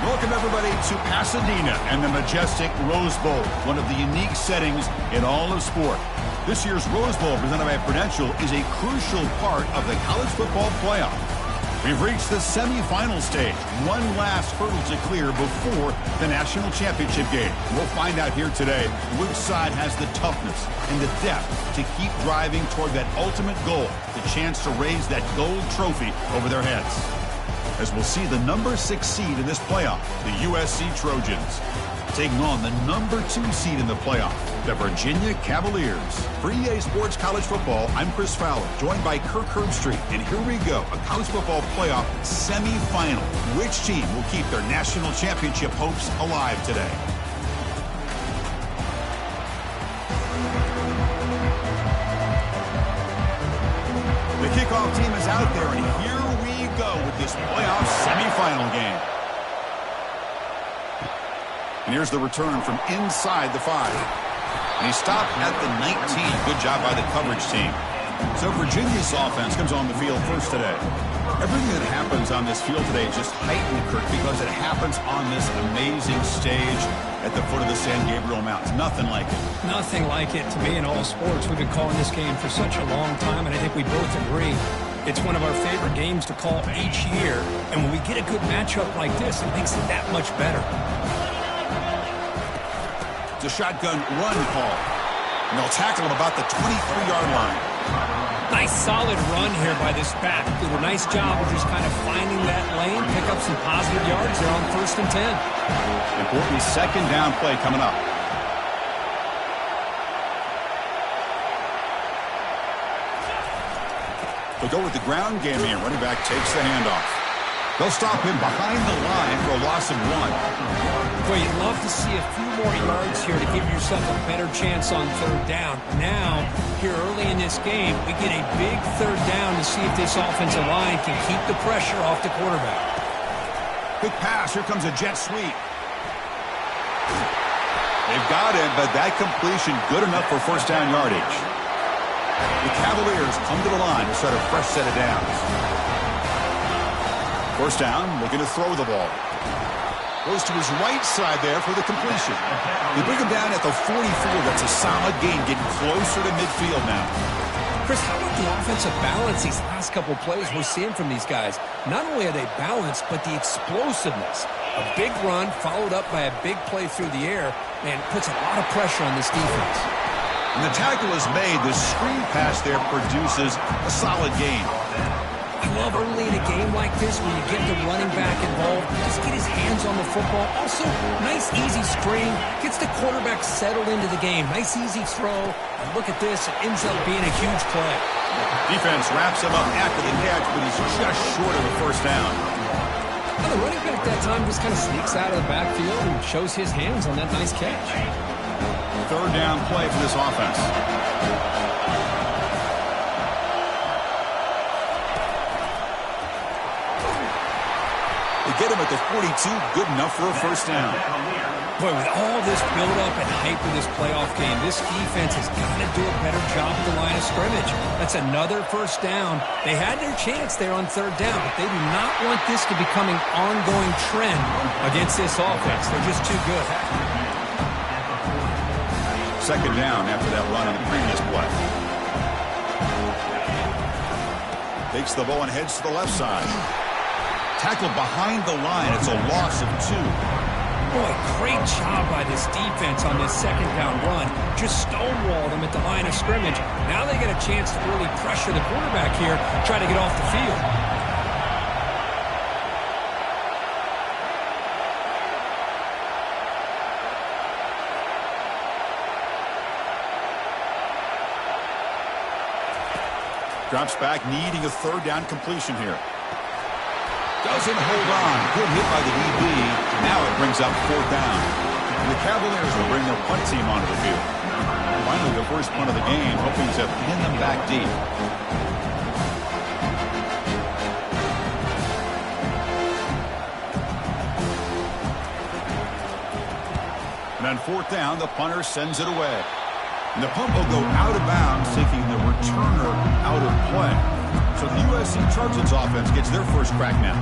Welcome, everybody, to Pasadena and the majestic Rose Bowl, one of the unique settings in all of sport. This year's Rose Bowl, presented by Prudential, is a crucial part of the college football playoff. We've reached the semifinal stage, one last hurdle to clear before the national championship game. We'll find out here today which side has the toughness and the depth to keep driving toward that ultimate goal, the chance to raise that gold trophy over their heads. As we'll see the number 6 seed in this playoff, the USC Trojans, taking on the number 2 seed in the playoff, the Virginia Cavaliers. For EA Sports College Football, I'm Chris Fowler, joined by Kirk Herbstreit. And here we go, a college football playoff semifinal. Which team will keep their national championship hopes alive today? The kickoff team is out there, and here we go with this playoff semifinal game. And here's the return from inside the 5. And he stopped at the 19. Good job by the coverage team. So Virginia's offense comes on the field first today. Everything that happens on this field today is just heightened, Kirk, because it happens on this amazing stage at the foot of the San Gabriel Mountains. Nothing like it. Nothing like it to me in all sports. We've been calling this game for such a long time, and I think we both agree it's one of our favorite games to call each year. And when we get a good matchup like this, it makes it that much better. It's a shotgun run call. And they'll tackle him about the 23-yard line. Nice solid run here by this back. Did a nice job of just kind of finding that lane, pick up some positive yards there on 1st and 10. Important second down play coming up. They'll go with the ground game here. Running back takes the handoff. They'll stop him behind the line for a loss of 1. Boy, you'd love to see a few more yards here to give yourself a better chance on 3rd down. Now, here early in this game, we get a big 3rd down to see if this offensive line can keep the pressure off the quarterback. Quick pass. Here comes a jet sweep. They've got him, but that completion good enough for 1st down yardage. The Cavaliers come to the line to start a fresh set of downs. 1st down, looking to throw the ball. Goes to his right side there for the completion. They bring him down at the 44. That's a solid gain, getting closer to midfield now. Chris, how about the offensive balance these last couple plays we're seeing from these guys? Not only are they balanced, but the explosiveness. A big run followed up by a big play through the air, and puts a lot of pressure on this defense. When the tackle is made, the screen pass there produces a solid gain. I love early in a game like this when you get the running back involved, just get his hands on the football. Also, nice easy screen, gets the quarterback settled into the game. Nice easy throw, and look at this, it ends up being a huge play. Defense wraps him up after the catch, but he's just short of the first down. Well, the running back that time just kind of sneaks out of the backfield and shows his hands on that nice catch. Third down play for this offense. They get him at the 42, good enough for a first down. Boy, with all this build-up and hype of this playoff game, this defense has got to do a better job at the line of scrimmage. That's another first down. They had their chance there on third down, but they do not want this to become an ongoing trend against this offense. They're just too good. Second down after that run on the previous play. Takes the ball and heads to the left side. Tackled behind the line. It's a loss of 2. Boy, great job by this defense on this second down run. Just stonewalled them at the line of scrimmage. Now they get a chance to really pressure the quarterback here, try to get off the field. Drops back, needing a third down completion here. Doesn't hold on. Good hit by the DB. Now it brings up fourth down. And the Cavaliers will bring their punt team onto the field. Finally, the first punt of the game, hoping to pin them back deep. And on fourth down, the punter sends it away. And the punt will go out of bounds, taking the returner out of play. So the USC Trojans offense gets their first crack now.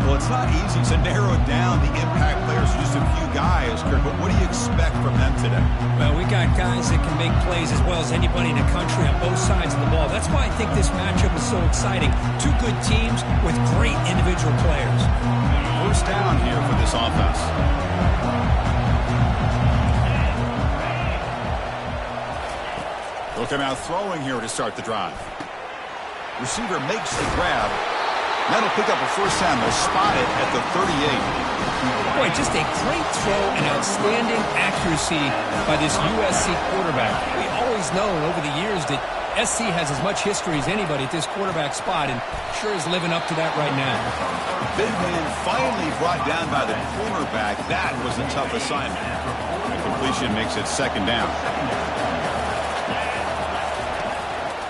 Well, it's not easy to narrow down the impact players, just a few guys, Kirk, but what do you expect from them today? Well, we got guys that can make plays as well as anybody in the country on both sides of the ball. That's why I think this matchup is so exciting. Two good teams with great individual players. First down here for this offense. They'll come out throwing here to start the drive. Receiver makes the grab. That'll pick up a first down. They'll spot it at the 38. Boy, just a great throw and outstanding accuracy by this USC quarterback. We always known over the years that SC has as much history as anybody at this quarterback spot, and sure is living up to that right now. Big man finally brought down by the cornerback. That was a tough assignment. The completion makes it second down.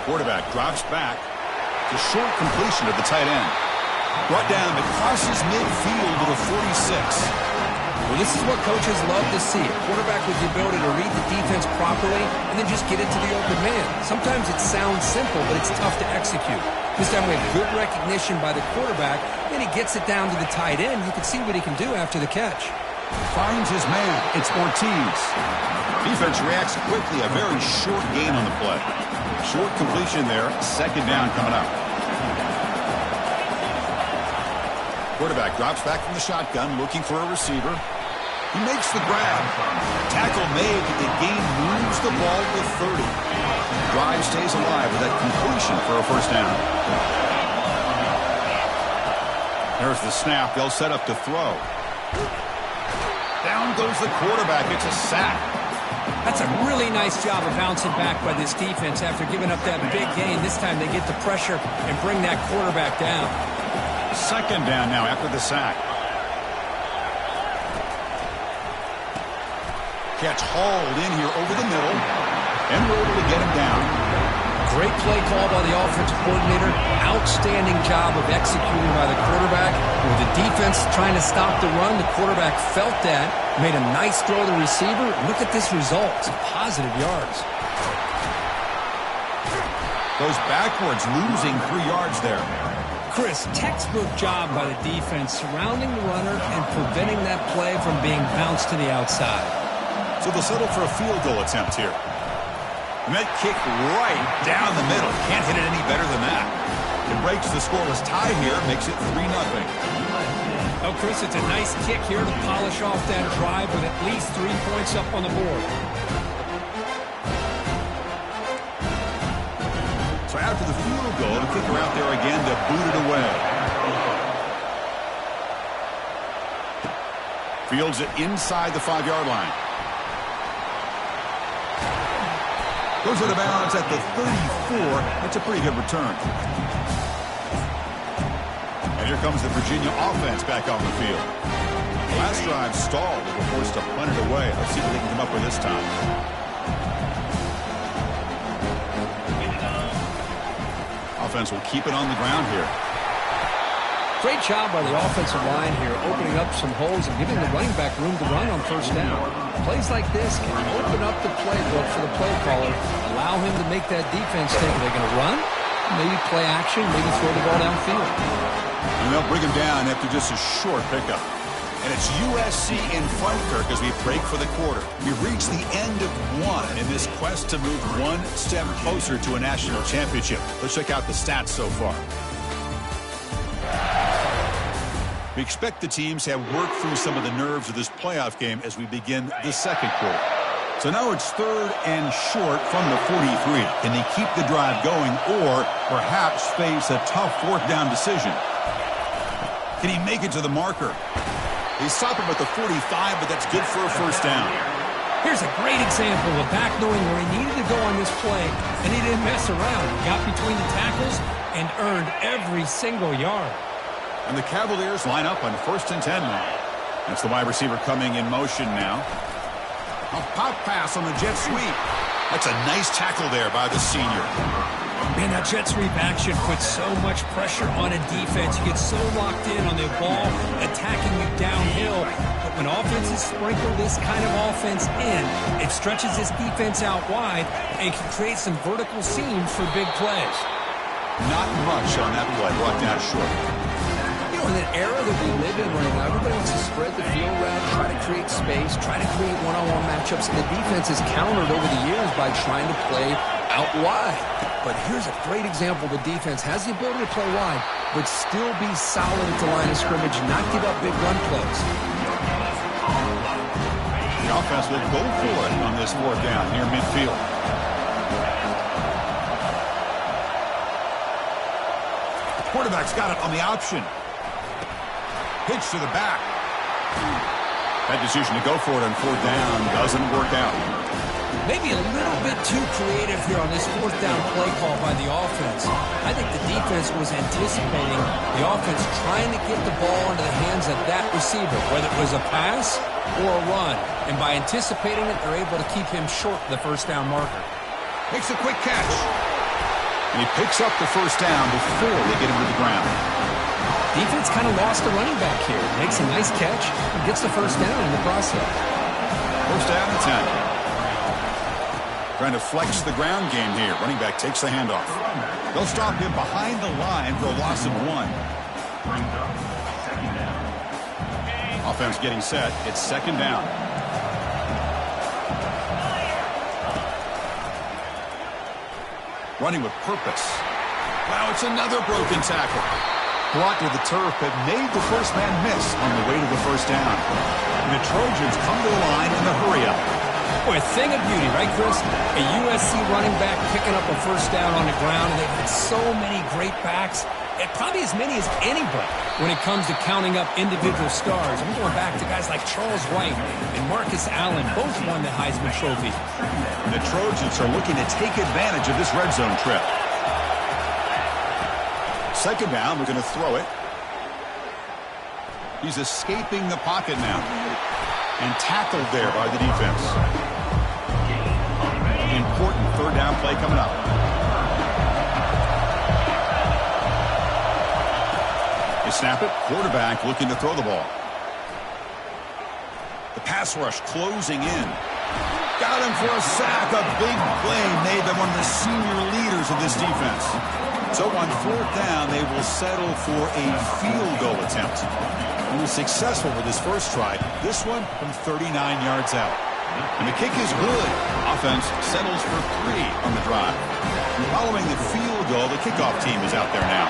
Quarterback drops back. It's a short completion of the tight end. Brought down, it crosses midfield to the 46. Well, this is what coaches love to see. A quarterback with the ability to read the defense properly and then just get it to the open man. Sometimes it sounds simple, but it's tough to execute. This time we have good recognition by the quarterback, and he gets it down to the tight end. You can see what he can do after the catch. Finds his man. It's Ortiz. Defense reacts quickly. A very short gain on the play. Short completion there. Second down coming up. Quarterback drops back from the shotgun, looking for a receiver. He makes the grab. Tackle made, but the game moves the ball to 30. Drive stays alive with that completion for a first down. There's the snap. They'll set up to throw. Down goes the quarterback. It's a sack. That's a really nice job of bouncing back by this defense after giving up that big gain. This time they get the pressure and bring that quarterback down. Second down now after the sack. Catch hauled in here over the middle. And we're able to get him down. Great play call by the offensive coordinator. Outstanding job of executing by the quarterback. With the defense trying to stop the run, the quarterback felt that, made a nice throw to the receiver. Look at this result. It's positive yards. Goes backwards, losing 3 yards there. Chris, textbook job by the defense surrounding the runner and preventing that play from being bounced to the outside. So they'll settle for a field goal attempt here. And that kick right down the middle. Can't hit it any better than that. It breaks the scoreless tie here, makes it 3-0. Oh, Chris, it's a nice kick here to polish off that drive with at least 3 points up on the board. So after the field goal, the kicker out there again to boot it away. Fields it inside the 5-yard line. Goes out of bounds at the 34. That's a pretty good return. And here comes the Virginia offense back on the field. Last drive stalled. They were forced to punt it away. Let's see what they can come up with this time. Offense will keep it on the ground here. Great job by the offensive line here, opening up some holes and giving the running back room to run on first down. Plays like this can open up the playbook for the play caller, allow him to make that defense think, are they going to run? Maybe play action, maybe throw the ball downfield. And they'll bring him down after just a short pickup. And it's USC in front, Kirk, as we break for the quarter. We've reached the end of one in this quest to move one step closer to a national championship. Let's check out the stats so far. We expect the teams have worked through some of the nerves of this playoff game as we begin the second quarter. So now it's 3rd and short from the 43. Can they keep the drive going or perhaps face a tough 4th down decision? Can he make it to the marker? They stop him at the 45, but that's good for a first down. Here's a great example of a back knowing where he needed to go on this play, and he didn't mess around. He got between the tackles and earned every single yard. And the Cavaliers line up on 1st and 10 now. That's the wide receiver coming in motion now. A pop pass on the jet sweep. That's a nice tackle there by the senior. Man, that jet sweep action puts so much pressure on a defense. You get so locked in on the ball attacking you downhill. But when offenses sprinkle this kind of offense in, it stretches this defense out wide and can create some vertical seams for big plays. Not much on that play. Brought down short. You know, in an era that we live in right now, everybody wants to spread the field around, try to create space, try to create one-on-one matchups, and the defense has countered over the years by trying to play out wide. But here's a great example. The defense has the ability to play wide, but still be solid at the line of scrimmage, not give up big run plays. The offense will go for it on this 4th down near midfield. The quarterback's got it on the option. Pitch to the back. That decision to go for it on 4th down doesn't work out. Maybe a little bit too creative here on this 4th down play call by the offense. I think the defense was anticipating the offense trying to get the ball into the hands of that receiver, whether it was a pass or a run. And by anticipating it, they're able to keep him short of the 1st down marker. Makes a quick catch. And he picks up the 1st down before they get him to the ground. Defense kind of lost the running back here. Makes a nice catch and gets the 1st down in the process. 1st down and 10. Trying to flex the ground game here. Running back takes the handoff. They'll stop him behind the line for a loss of 1. Offense getting set. It's 2nd down. Running with purpose. Wow, it's another broken tackle. Blocked to the turf, but made the first man miss on the way to the 1st down. And the Trojans come to the line in the hurry-up. Boy, a thing of beauty, right, Chris? A USC running back picking up a 1st down on the ground, and they've had so many great backs, and probably as many as anybody when it comes to counting up individual stars. I'm going back to guys like Charles White and Marcus Allen, both won the Heisman Trophy. And the Trojans are looking to take advantage of this red zone trip. 2nd down, we're going to throw it. He's escaping the pocket now. And tackled there by the defense. Important 3rd down play coming up. They snap it. Quarterback looking to throw the ball. The pass rush closing in. Got him for a sack. A big play made by one of the senior leaders of this defense. So on 4th down, they will settle for a field goal attempt. He was successful with his first try. This one from 39 yards out. And the kick is good. Offense settles for 3 on the drive. Following the field goal, the kickoff team is out there now.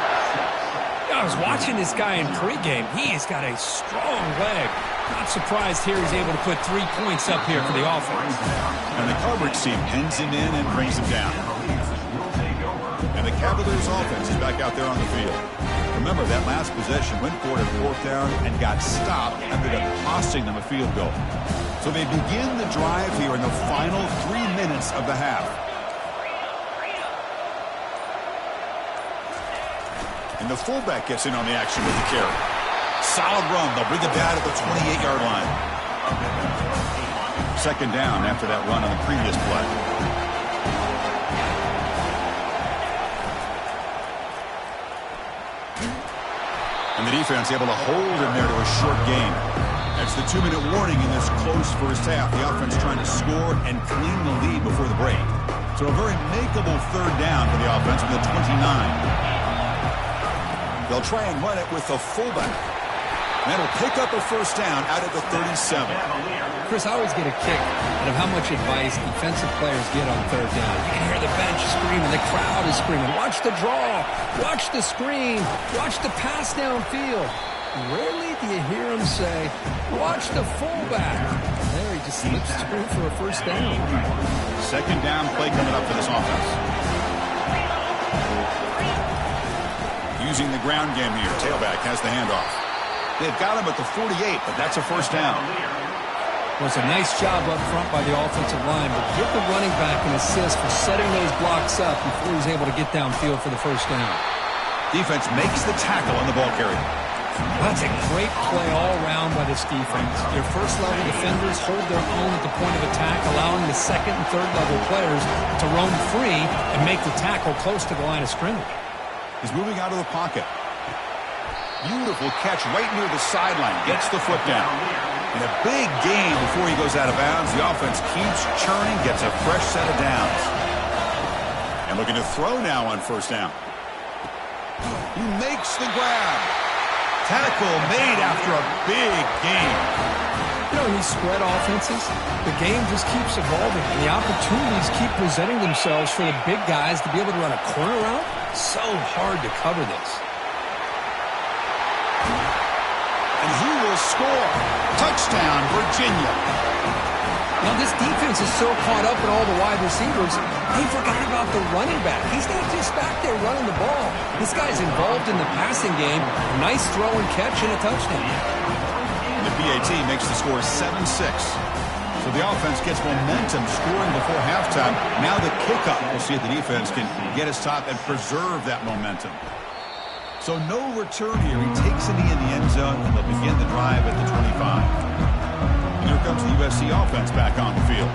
I was watching this guy in pregame. He has got a strong leg. Not surprised here he's able to put 3 points up here for the offense. And the coverage team pins him in and brings him down. And the Cavaliers offense is back out there on the field. Remember, that last possession went forward at 4th down and got stopped, ended up costing them a field goal. So they begin the drive here in the final 3 minutes of the half. And the fullback gets in on the action with the carry. Solid run. They'll bring it down at the 28-yard line. 2nd down after that run on the previous play. And the defense able to hold him there to a short gain. That's the 2-minute warning in this close first half. The offense trying to score and clean the lead before the break. So a very makeable 3rd down for the offense from the 29. They'll try and run it with the fullback. And that'll pick up a 1st down out at the 37. Chris, I always get a kick out of how much advice defensive players get on 3rd down. You can hear the bench screaming. The crowd is screaming. Watch the draw. Watch the screen. Watch the pass downfield. Rarely do you hear him say, watch the fullback. There he just slips through for a 1st down. 2nd down play coming up for this offense. Using the ground game here. Tailback has the handoff. They've got him at the 48, but that's a 1st down. It was a nice job up front by the offensive line, but give the running back an assist for setting those blocks up before he's able to get downfield for the 1st down. Defense makes the tackle on the ball carrier. That's a great play all around by this defense. Your first-level defenders hold their own at the point of attack, allowing the 2nd and 3rd-level players to roam free and make the tackle close to the line of scrimmage. He's moving out of the pocket. Beautiful catch right near the sideline. Gets the foot down. And a big gain before he goes out of bounds. The offense keeps churning, gets a fresh set of downs. And looking to throw now on 1st down. He makes the grab. Tackle made after a big gain. You know, in these spread offenses, the game just keeps evolving, and the opportunities keep presenting themselves for the big guys to be able to run a corner route. So hard to cover this. And he will score. Touchdown, Virginia. Now, this defense is so caught up in all the wide receivers, they forgot about the running back. He's not just back there running the ball. This guy's involved in the passing game. A nice throw and catch and a touchdown. And the PAT makes the score 7-6. So the offense gets momentum scoring before halftime. Now the kickoff. We'll see if the defense can get his top and preserve that momentum. So no return here. He takes a knee in the end zone, and they'll begin the drive at the 25. And here comes the USC offense back on the field.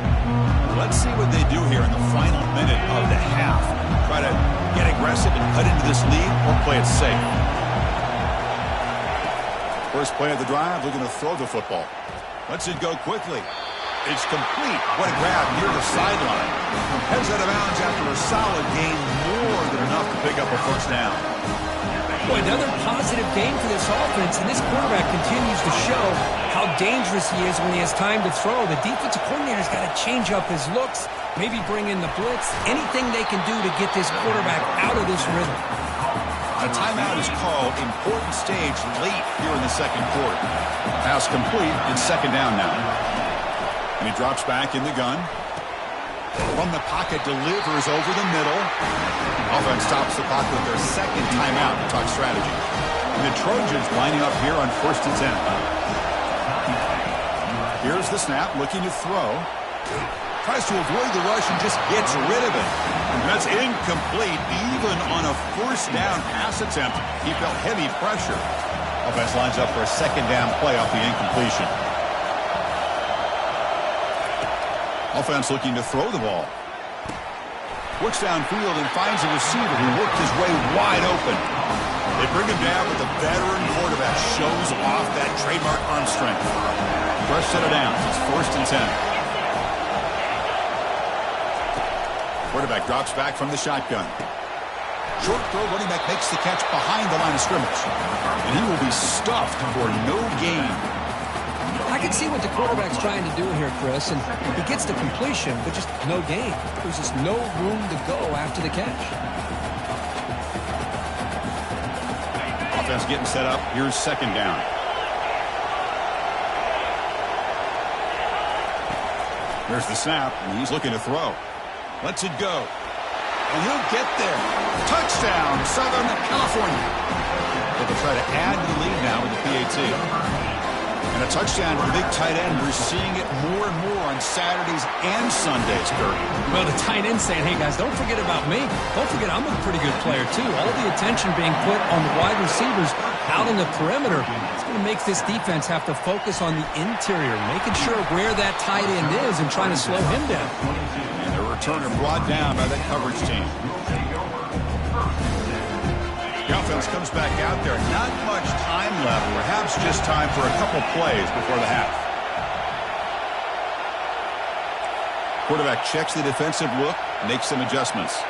Let's see what they do here in the final minute of the half. Try to get aggressive and cut into this lead, or play it safe. First play of the drive, looking to throw the football. Lets it go quickly. It's complete. What a grab near the sideline. Heads out of bounds after a solid gain, more than enough to pick up a 1st down. Boy, another positive game for this offense, and this quarterback continues to show how dangerous he is when he has time to throw. The defensive coordinator's got to change up his looks, maybe bring in the blitz, anything they can do to get this quarterback out of this rhythm. A timeout is called. Important stage late here in the 2nd quarter. Pass complete, and 2nd down now. And he drops back in the gun. From the pocket, delivers over the middle. Offense stops the clock with their 2nd timeout to talk strategy. And the Trojans lining up here on 1st and 10. Here's the snap, looking to throw. Tries to avoid the rush and just gets rid of it. And that's incomplete. Even on a 1st down pass attempt, he felt heavy pressure. Offense lines up for a 2nd down play off the incompletion. Offense looking to throw the ball. Works downfield and finds a receiver who worked his way wide open. They bring him down, but the veteran quarterback shows off that trademark arm strength. Fresh set of downs. It's 1st and 10. Quarterback drops back from the shotgun. Short throw, running back makes the catch behind the line of scrimmage. And he will be stuffed for no gain. I can see what the quarterback's trying to do here, Chris, and he gets the completion, but just no gain. There's just no room to go after the catch. Offense getting set up. Here's second down. There's the snap, and he's looking to throw. Lets it go. And he'll get there. Touchdown, Southern California. They'll try to add to the lead now with the PAT. And a touchdown for the big tight end. We're seeing it more and more on Saturdays and Sundays, Kurt. Well, the tight end saying, hey, guys, don't forget about me. Don't forget I'm a pretty good player, too. All the attention being put on the wide receivers out on the perimeter. It's going to make this defense have to focus on the interior, making sure where that tight end is and trying to slow him down. And the returner brought down by that coverage team. The offense comes back out there. Not much time left. Perhaps just time for a couple plays before the half. Quarterback checks the defensive look, makes some adjustments.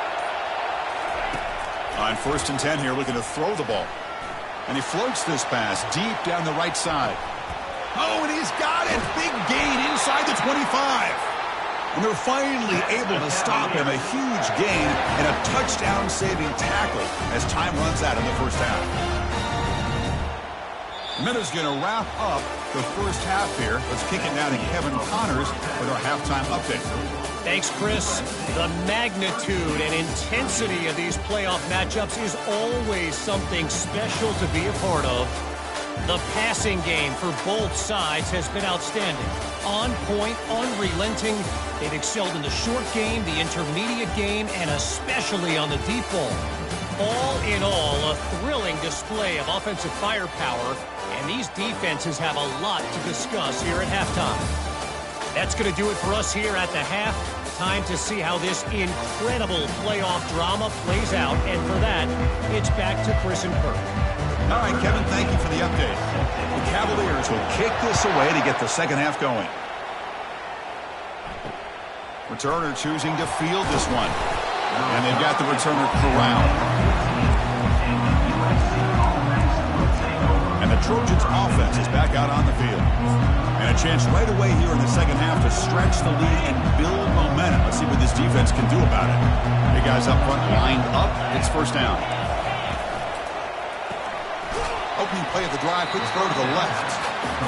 On 1st and 10 here, looking to throw the ball. And he floats this pass deep down the right side. Oh, and he's got it. Big gain inside the 25. And they're finally able to stop him. A huge gain and a touchdown-saving tackle as time runs out in the first half. Minutes going to wrap up the first half here. Let's kick it down to Kevin Connors with our halftime update. Thanks, Chris. The magnitude and intensity of these playoff matchups is always something special to be a part of. The passing game for both sides has been outstanding. On point, unrelenting. They've excelled in the short game, the intermediate game, and especially on the deep ball. All in all, a thrilling display of offensive firepower, and these defenses have a lot to discuss here at halftime. That's going to do it for us here at the half. Time to see how this incredible playoff drama plays out, and for that, it's back to Chris and Kurt. All right, Kevin, thank you for the update. The Cavaliers will kick this away to get the second half going. Returner choosing to field this one. And they've got the returner corralled. And the Trojans' offense is back out on the field. And a chance right away here in the second half to stretch the lead and build momentum. Let's see what this defense can do about it. The guys up front lined up. It's first down. Opening play of the drive, quick throw to the left.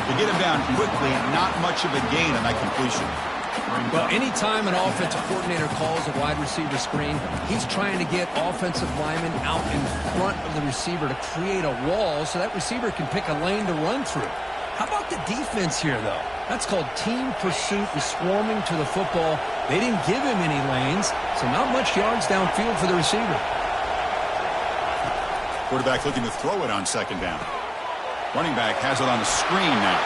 To get him down quickly, not much of a gain on that completion. Well, anytime an offensive coordinator calls a wide receiver screen, he's trying to get offensive linemen out in front of the receiver to create a wall so that receiver can pick a lane to run through. How about the defense here, though? That's called team pursuit and swarming to the football. They didn't give him any lanes, so not much yards downfield for the receiver. Quarterback looking to throw it on second down. Running back has it on the screen now.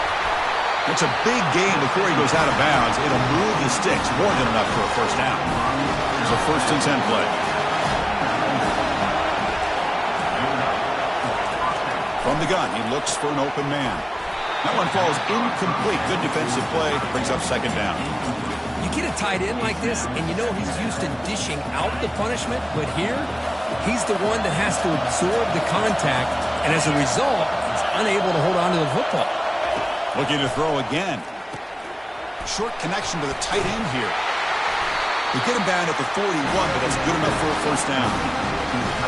It's a big gain before he goes out of bounds. It'll move the sticks more than enough for a first down. There's a 1st and 10 play. From the gun, he looks for an open man. That one falls incomplete. Good defensive play. Brings up second down. You get a tight end like this, and you know he's used to dishing out the punishment, but here, he's the one that has to absorb the contact, and as a result, he's unable to hold on to the football. Looking to throw again. Short connection to the tight end here. They get him down at the 41, but that's good enough for a first down.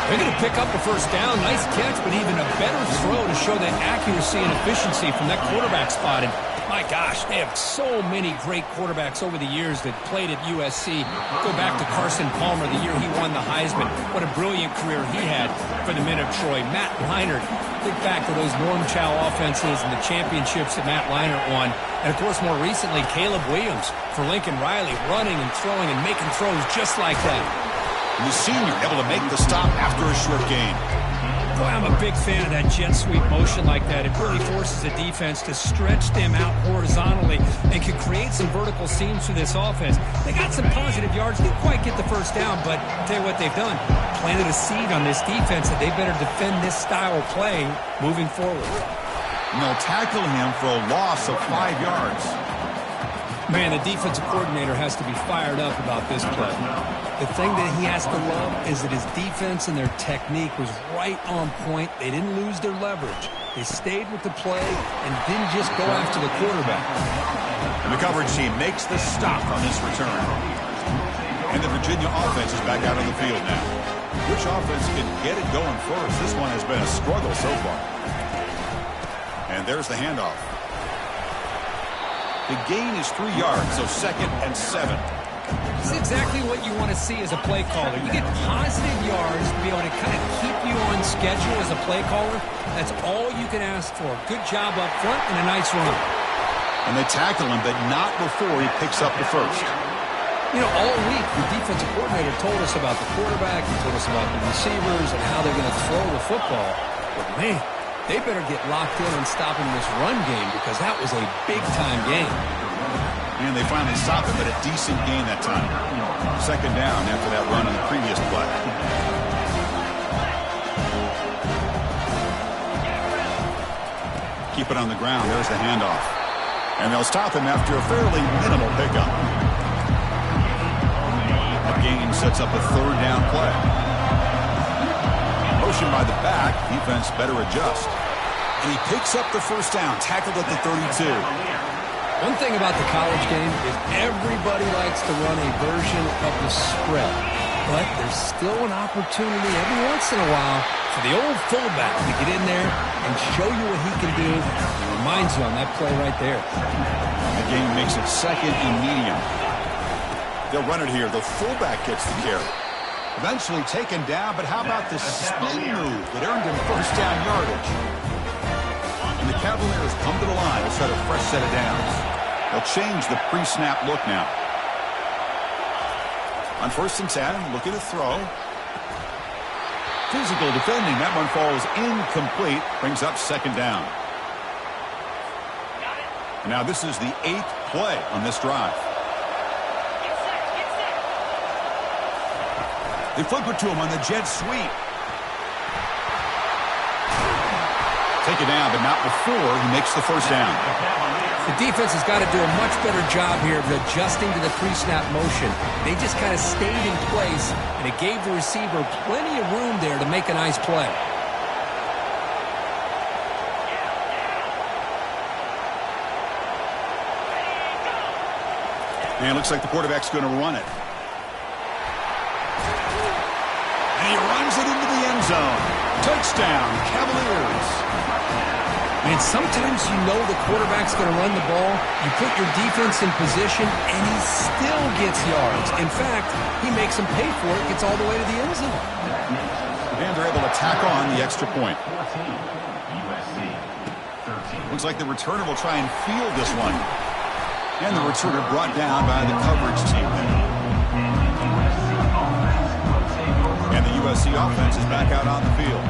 They're going to pick up a first down. Nice catch, but even a better throw to show that accuracy and efficiency from that quarterback spot. And my gosh, they have so many great quarterbacks over the years that played at USC. Go back to Carson Palmer, the year he won the Heisman. What a brilliant career he had for the men of Troy. Matt Leinart, think back to those Norm Chow offenses and the championships that Matt Leinart won. And, of course, more recently, Caleb Williams for Lincoln Riley, running and throwing and making throws just like that. And the senior able to make the stop after a short gain. Boy, I'm a big fan of that jet sweep motion like that. It really forces the defense to stretch them out horizontally and can create some vertical seams for this offense. They got some positive yards. Didn't quite get the first down, but I'll tell you what they've done. Planted a seed on this defense that they better defend this style of play moving forward. And they'll tackle him for a loss of 5 yards. Man, the defensive coordinator has to be fired up about this play. The thing that he has to love is that his defense and their technique was right on point. They didn't lose their leverage. They stayed with the play and didn't just go after the quarterback. And the coverage team makes the stop on this return. And the Virginia offense is back out on the field now. Which offense can get it going first? This one has been a struggle so far. And there's the handoff. The gain is 3 yards, so 2nd and 7. This is exactly what you want to see as a play caller. You get positive yards to be able to kind of keep you on schedule as a play caller. That's all you can ask for. Good job up front and a nice run. And they tackle him, but not before he picks up the first. You know, all week, the defensive coordinator told us about the quarterback, he told us about the receivers and how they're going to throw the football. But, man, they better get locked in on stopping this run game because that was a big-time game. And they finally stopped it, but a decent gain that time. 2nd down after that run on the previous play. Keep it on the ground. There's the handoff. And they'll stop him after a fairly minimal pickup. That gain sets up a 3rd down play. Motion by the back. Defense better adjust. And he picks up the 1st down, tackled at the 32. One thing about the college game is everybody likes to run a version of the spread. But there's still an opportunity every once in a while for the old fullback to get in there and show you what he can do. It reminds you on that play right there. The game makes it 2nd and medium. They'll run it here. The fullback gets the carry. Eventually taken down, but how about the spin move that earned him 1st down yardage? And the Cavaliers come to the line to set a fresh set of downs. They'll change the pre-snap look now. On 1st and 10, looking to throw. Physical defending. That one falls incomplete. Brings up 2nd down. And now this is the 8th play on this drive. They flip it to him on the jet sweep. Take it down, but not before he makes the 1st down. The defense has got to do a much better job here of adjusting to the pre-snap motion. They just kind of stayed in place, and it gave the receiver plenty of room there to make a nice play. And it looks like the quarterback's going to run it. And he runs it into the end zone. Touchdown, Cavaliers. And sometimes you know the quarterback's going to run the ball. You put your defense in position, and he still gets yards. In fact, he makes them pay for it, gets all the way to the end zone. And they're able to tack on the extra point. Looks like the returner will try and field this one. And the returner brought down by the coverage team there. And the USC offense is back out on the field.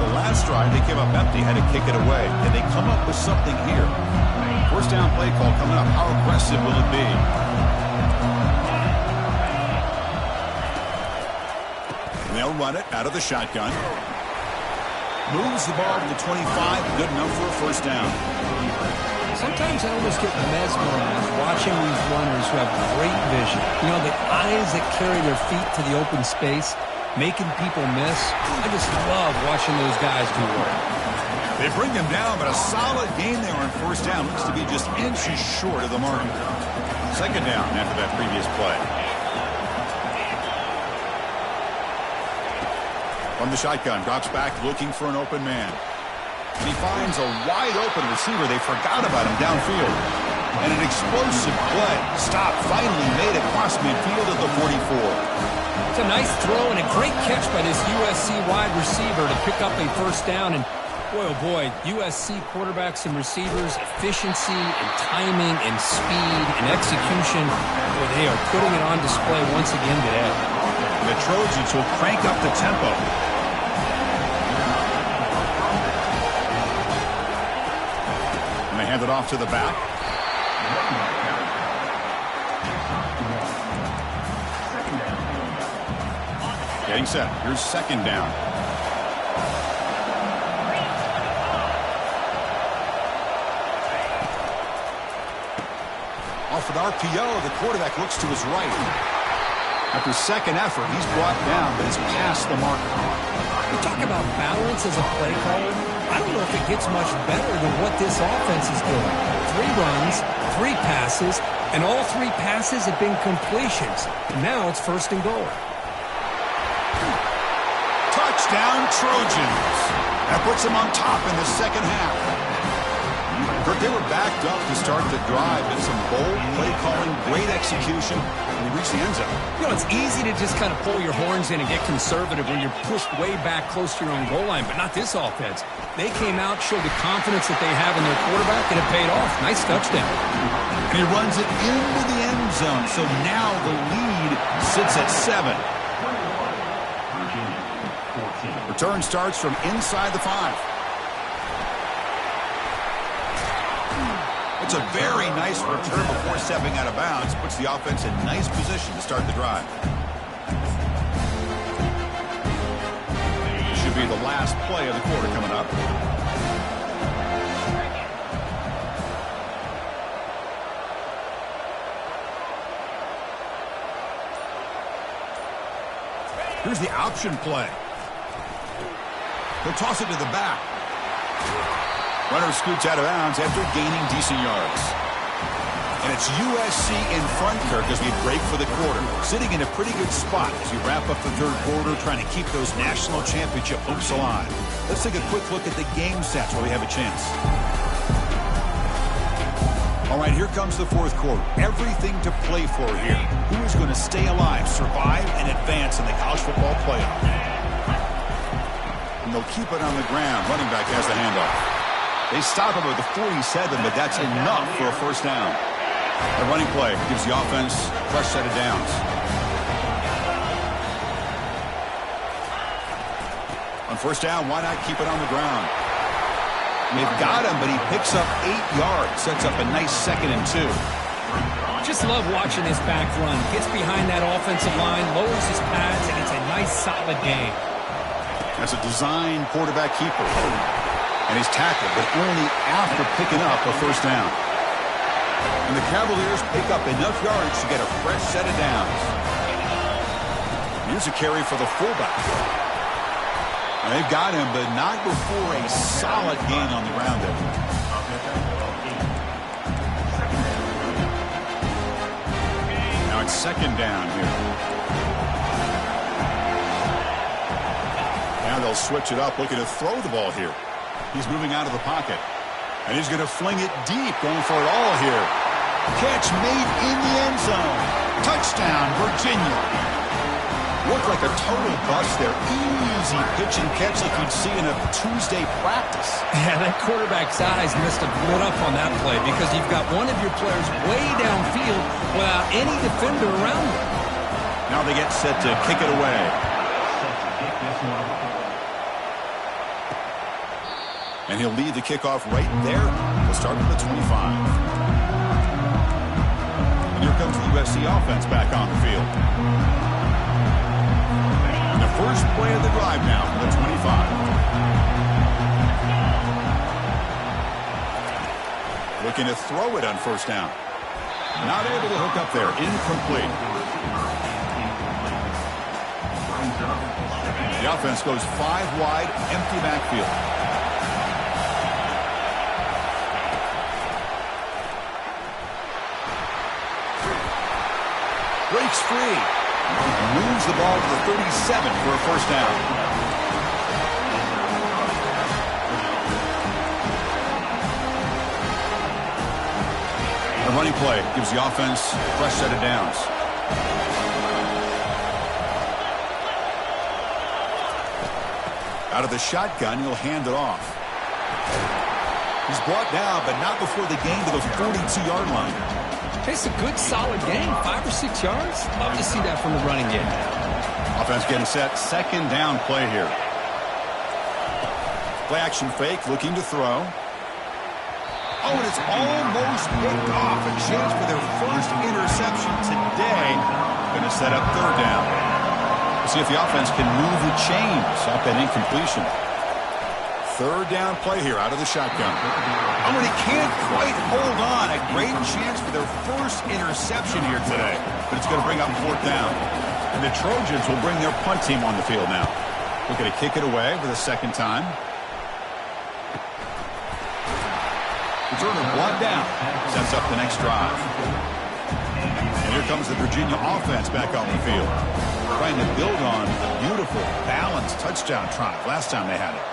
The last drive, they came up empty, had to kick it away. And they come up with something here. 1st down play call coming up. How aggressive will it be? And they'll run it out of the shotgun. Moves the ball to the 25. Good enough for a 1st down. Sometimes I almost get mesmerized watching these runners who have great vision. You know, the eyes that carry their feet to the open space, making people miss. I just love watching those guys do work. They bring him down, but a solid gain there on 1st down. Looks to be just inches short of the mark. 2nd down after that previous play. From the shotgun, drops back looking for an open man. And he finds a wide-open receiver. They forgot about him downfield. And an explosive play. Stop finally made across midfield at the 44. It's a nice throw and a great catch by this USC wide receiver to pick up a 1st down. And boy, oh boy, USC quarterbacks and receivers, efficiency and timing and speed and execution, boy, they are putting it on display once again today. And the Trojans will crank up the tempo. And they hand it off to the back. Getting set. Here's 2nd down. Off an RPO, the quarterback looks to his right. After 2nd effort, he's brought down, but it's past the marker. You talk about balance as a play caller. I don't know if it gets much better than what this offense is doing. 3 runs, 3 passes, and all 3 passes have been completions. Now it's 1st and goal. Touchdown, Trojans. That puts them on top in the second half. But they were backed up to start the drive with some bold play calling, great execution, and they reached the end zone. You know, it's easy to just kind of pull your horns in and get conservative when you're pushed way back close to your own goal line, but not this offense. They came out, showed the confidence that they have in their quarterback, and it paid off. Nice touchdown. And he runs it into the end zone, so now the lead sits at 7. Return starts from inside the 5. It's a very nice return before stepping out of bounds. Puts the offense in nice position to start the drive. This should be the last play of the quarter coming up. Here's the option play. He'll toss it to the back. Runner scoots out of bounds after gaining decent yards. And it's USC in front, Kirk, as we break for the quarter. Sitting in a pretty good spot as we wrap up the 3rd quarter, trying to keep those national championship hopes alive. Let's take a quick look at the game stats while we have a chance. All right, here comes the 4th quarter. Everything to play for here. Who is going to stay alive, survive, and advance in the college football playoff? And they'll keep it on the ground. Running back has the handoff. They stop him at the 47, but that's enough for a 1st down. The running play gives the offense a fresh set of downs. On 1st down, why not keep it on the ground? They've got him, but he picks up 8 yards. Sets up a nice 2nd and 2. Just love watching this back run. Gets behind that offensive line, lowers his pads, and it's a nice, solid game. That's a design quarterback keeper. And he's tackled, but only after picking up a 1st down. And the Cavaliers pick up enough yards to get a fresh set of downs. Here's a carry for the fullback. And they've got him, but not before a solid gain on the ground there. Now it's 2nd down here. Now they'll switch it up, looking to throw the ball here. He's moving out of the pocket. And he's going to fling it deep, going for it all here. Catch made in the end zone. Touchdown, Virginia. Looked like a total bust there. Easy pitch and catch like you'd see in a Tuesday practice. Yeah, that quarterback's eyes must have lit up on that play because you've got one of your players way downfield without any defender around him. Now they get set to kick it away. And he'll lead the kickoff right there. We'll start with the 25. And here comes the USC offense back on the field. And the first play of the drive now from the 25. Looking to throw it on 1st down. Not able to hook up there. Incomplete. The offense goes 5 wide, empty backfield. Breaks free. Moves the ball to the 37 for a 1st down. The running play gives the offense a fresh set of downs. Out of the shotgun, he'll hand it off. He's brought down, but not before the gain to the 42-yard line. It's a good, solid game. 5 or 6 yards. Love to see that from the running game. Offense getting set. 2nd down play here. Play action fake, looking to throw. Oh, and it's almost picked off. A chance for their first interception today. Going to set up 3rd down. We'll see if the offense can move the chains off that incompletion. 3rd down play here out of the shotgun. Oh, and he can't quite hold on. A great chance for their first interception here today. But it's going to bring up 4th down. And the Trojans will bring their punt team on the field now. Looking to kick it away for the 2nd time. Turner brought down. Sets up the next drive. And here comes the Virginia offense back on the field. Trying to build on the beautiful, balanced touchdown drive last time they had it.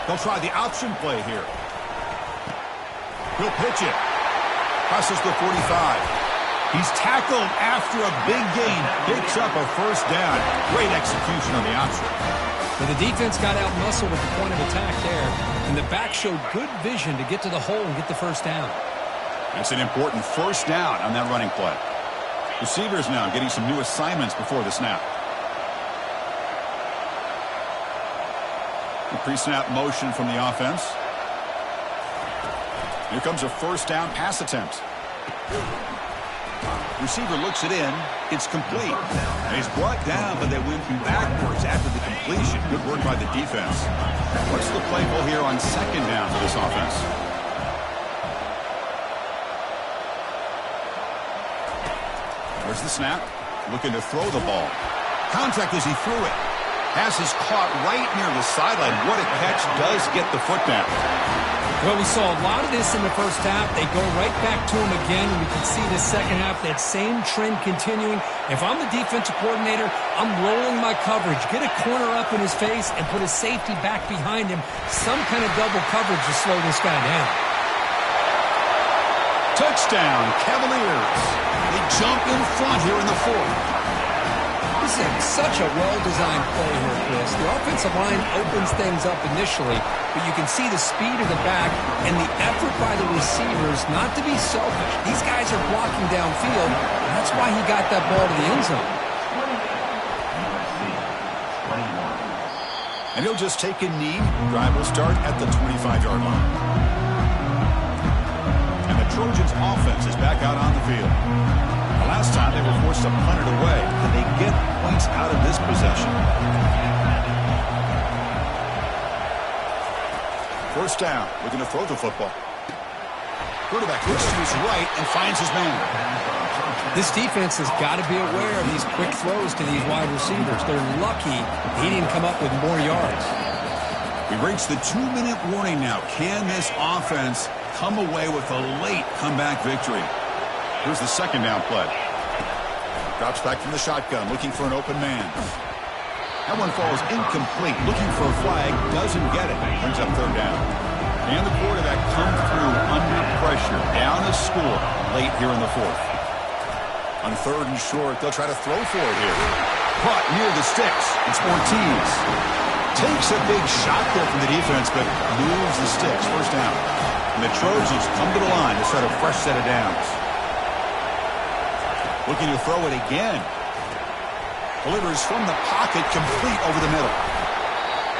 They'll try the option play here. He'll pitch it. Crosses the 45. He's tackled after a big gain. Picks up a first down. Great execution on the option. Well, the defense got out-muscled at the point of attack there, and the back showed good vision to get to the hole and get the first down. That's an important first down on that running play. Receivers now getting some new assignments before the snap. The pre-snap motion from the offense. Here comes a first down pass attempt. Receiver looks it in. It's complete. And he's brought down, but they went backwards after the completion. Good work by the defense. What's the play call here on second down for this offense? There's the snap. Looking to throw the ball. Contact as he threw it. Pass is caught right near the sideline. What a catch. Does get the foot down. Well, we saw a lot of this in the first half. They go right back to him again, and we can see the second half, that same trend continuing. If I'm the defensive coordinator, I'm rolling my coverage. Get a corner up in his face and put a safety back behind him. Some kind of double coverage to slow this guy down. Touchdown, Cavaliers. They jump in front here in the fourth. This is such a well-designed play here, Chris. The offensive line opens things up initially, but you can see the speed of the back and the effort by the receivers not to be selfish. These guys are blocking downfield, and that's why he got that ball to the end zone. And he'll just take a knee. Drive will start at the 25-yard line. And the Trojans' offense is back out on the field. Last time they were forced to punt it away. Can they get points out of this possession? First down. Looking to throw the football. Quarterback looks to his right and finds his man. This defense has got to be aware of these quick throws to these wide receivers. They're lucky he didn't come up with more yards. We reached the 2-minute warning now. Can this offense come away with a late comeback victory? Here's the second down play. Drops back from the shotgun, looking for an open man. That one falls incomplete. Looking for a flag, doesn't get it. Brings up third down. And the quarterback comes through under pressure. Down a score late here in the fourth. On third and short, they'll try to throw for it here. Caught near the sticks. It's Ortiz. Takes a big shot there from the defense, but moves the sticks. First down. And the Trojans come to the line to start a fresh set of downs. Looking to throw it again. Delivers from the pocket, complete over the middle.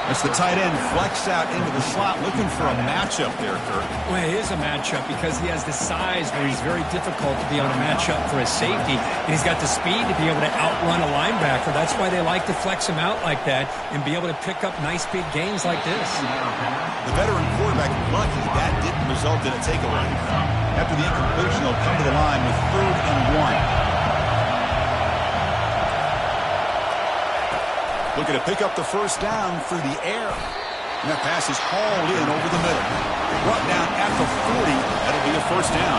That's the tight end flex out into the slot, looking for a matchup there, Kurt. Well, it is a matchup because he has the size where he's very difficult to be able to match up for his safety. And he's got the speed to be able to outrun a linebacker. That's why they like to flex him out like that and be able to pick up nice big gains like this. The veteran quarterback lucky that didn't result in a takeaway. After the incompletion, they'll come to the line with 3rd and 1. Looking to pick up the first down through the air. And that pass is hauled in over the middle. Brought down at the 40. That'll be a first down.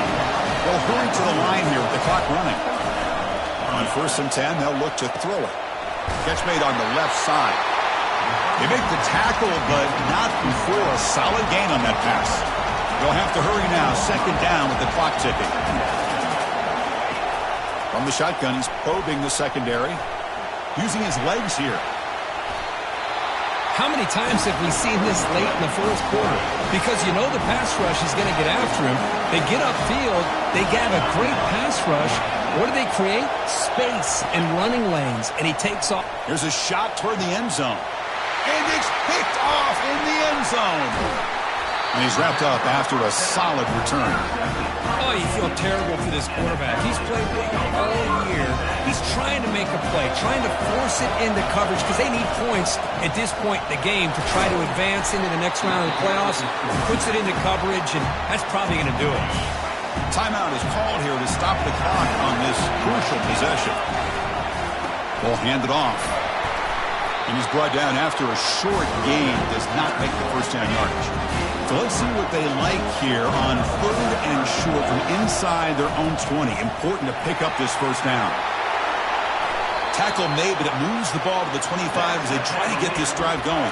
They'll hurry to the line here with the clock running. On 1st and 10, they'll look to throw it. Catch made on the left side. They make the tackle, but not before a solid gain on that pass. They'll have to hurry now. 2nd down with the clock ticking. From the shotgun, he's probing the secondary. Using his legs here. How many times have we seen this late in the fourth quarter? Because you know the pass rush is going to get after him. They get upfield. They have a great pass rush. What do they create? Space and running lanes. And he takes off. Here's a shot toward the end zone. And it's picked off in the end zone. And he's wrapped up after a solid return. Oh, you feel terrible for this quarterback. He's played all year. He's trying to make a play, trying to force it into coverage because they need points at this point in the game to try to advance into the next round of the playoffs. He puts it into coverage, and that's probably going to do it. Timeout is called here to stop the clock on this crucial possession. Ball handed off. And he's brought down after a short gain. Does not make the first down yardage. So let's see what they like here on 3rd and short from inside their own 20. Important to pick up this first down. Tackle made, but it moves the ball to the 25 as they try to get this drive going.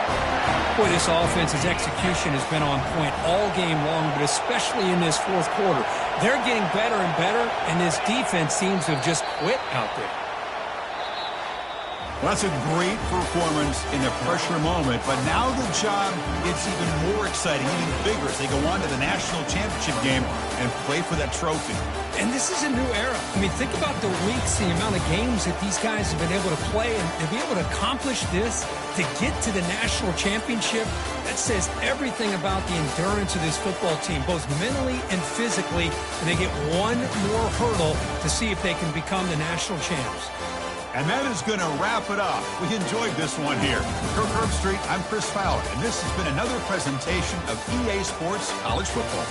Boy, this offense's execution has been on point all game long, but especially in this fourth quarter. They're getting better and better, and this defense seems to have just quit out there. Well, that's a great performance in a pressure moment, but now the job gets even more exciting, even bigger as they go on to the national championship game and play for that trophy. And this is a new era. I mean, think about the weeks, the amount of games that these guys have been able to play, and to be able to accomplish this, to get to the national championship, that says everything about the endurance of this football team, both mentally and physically, and they get one more hurdle to see if they can become the national champs. And that is going to wrap it up. We enjoyed this one here. For Kirk Herbstreit, I'm Chris Fowler, and this has been another presentation of EA Sports College Football.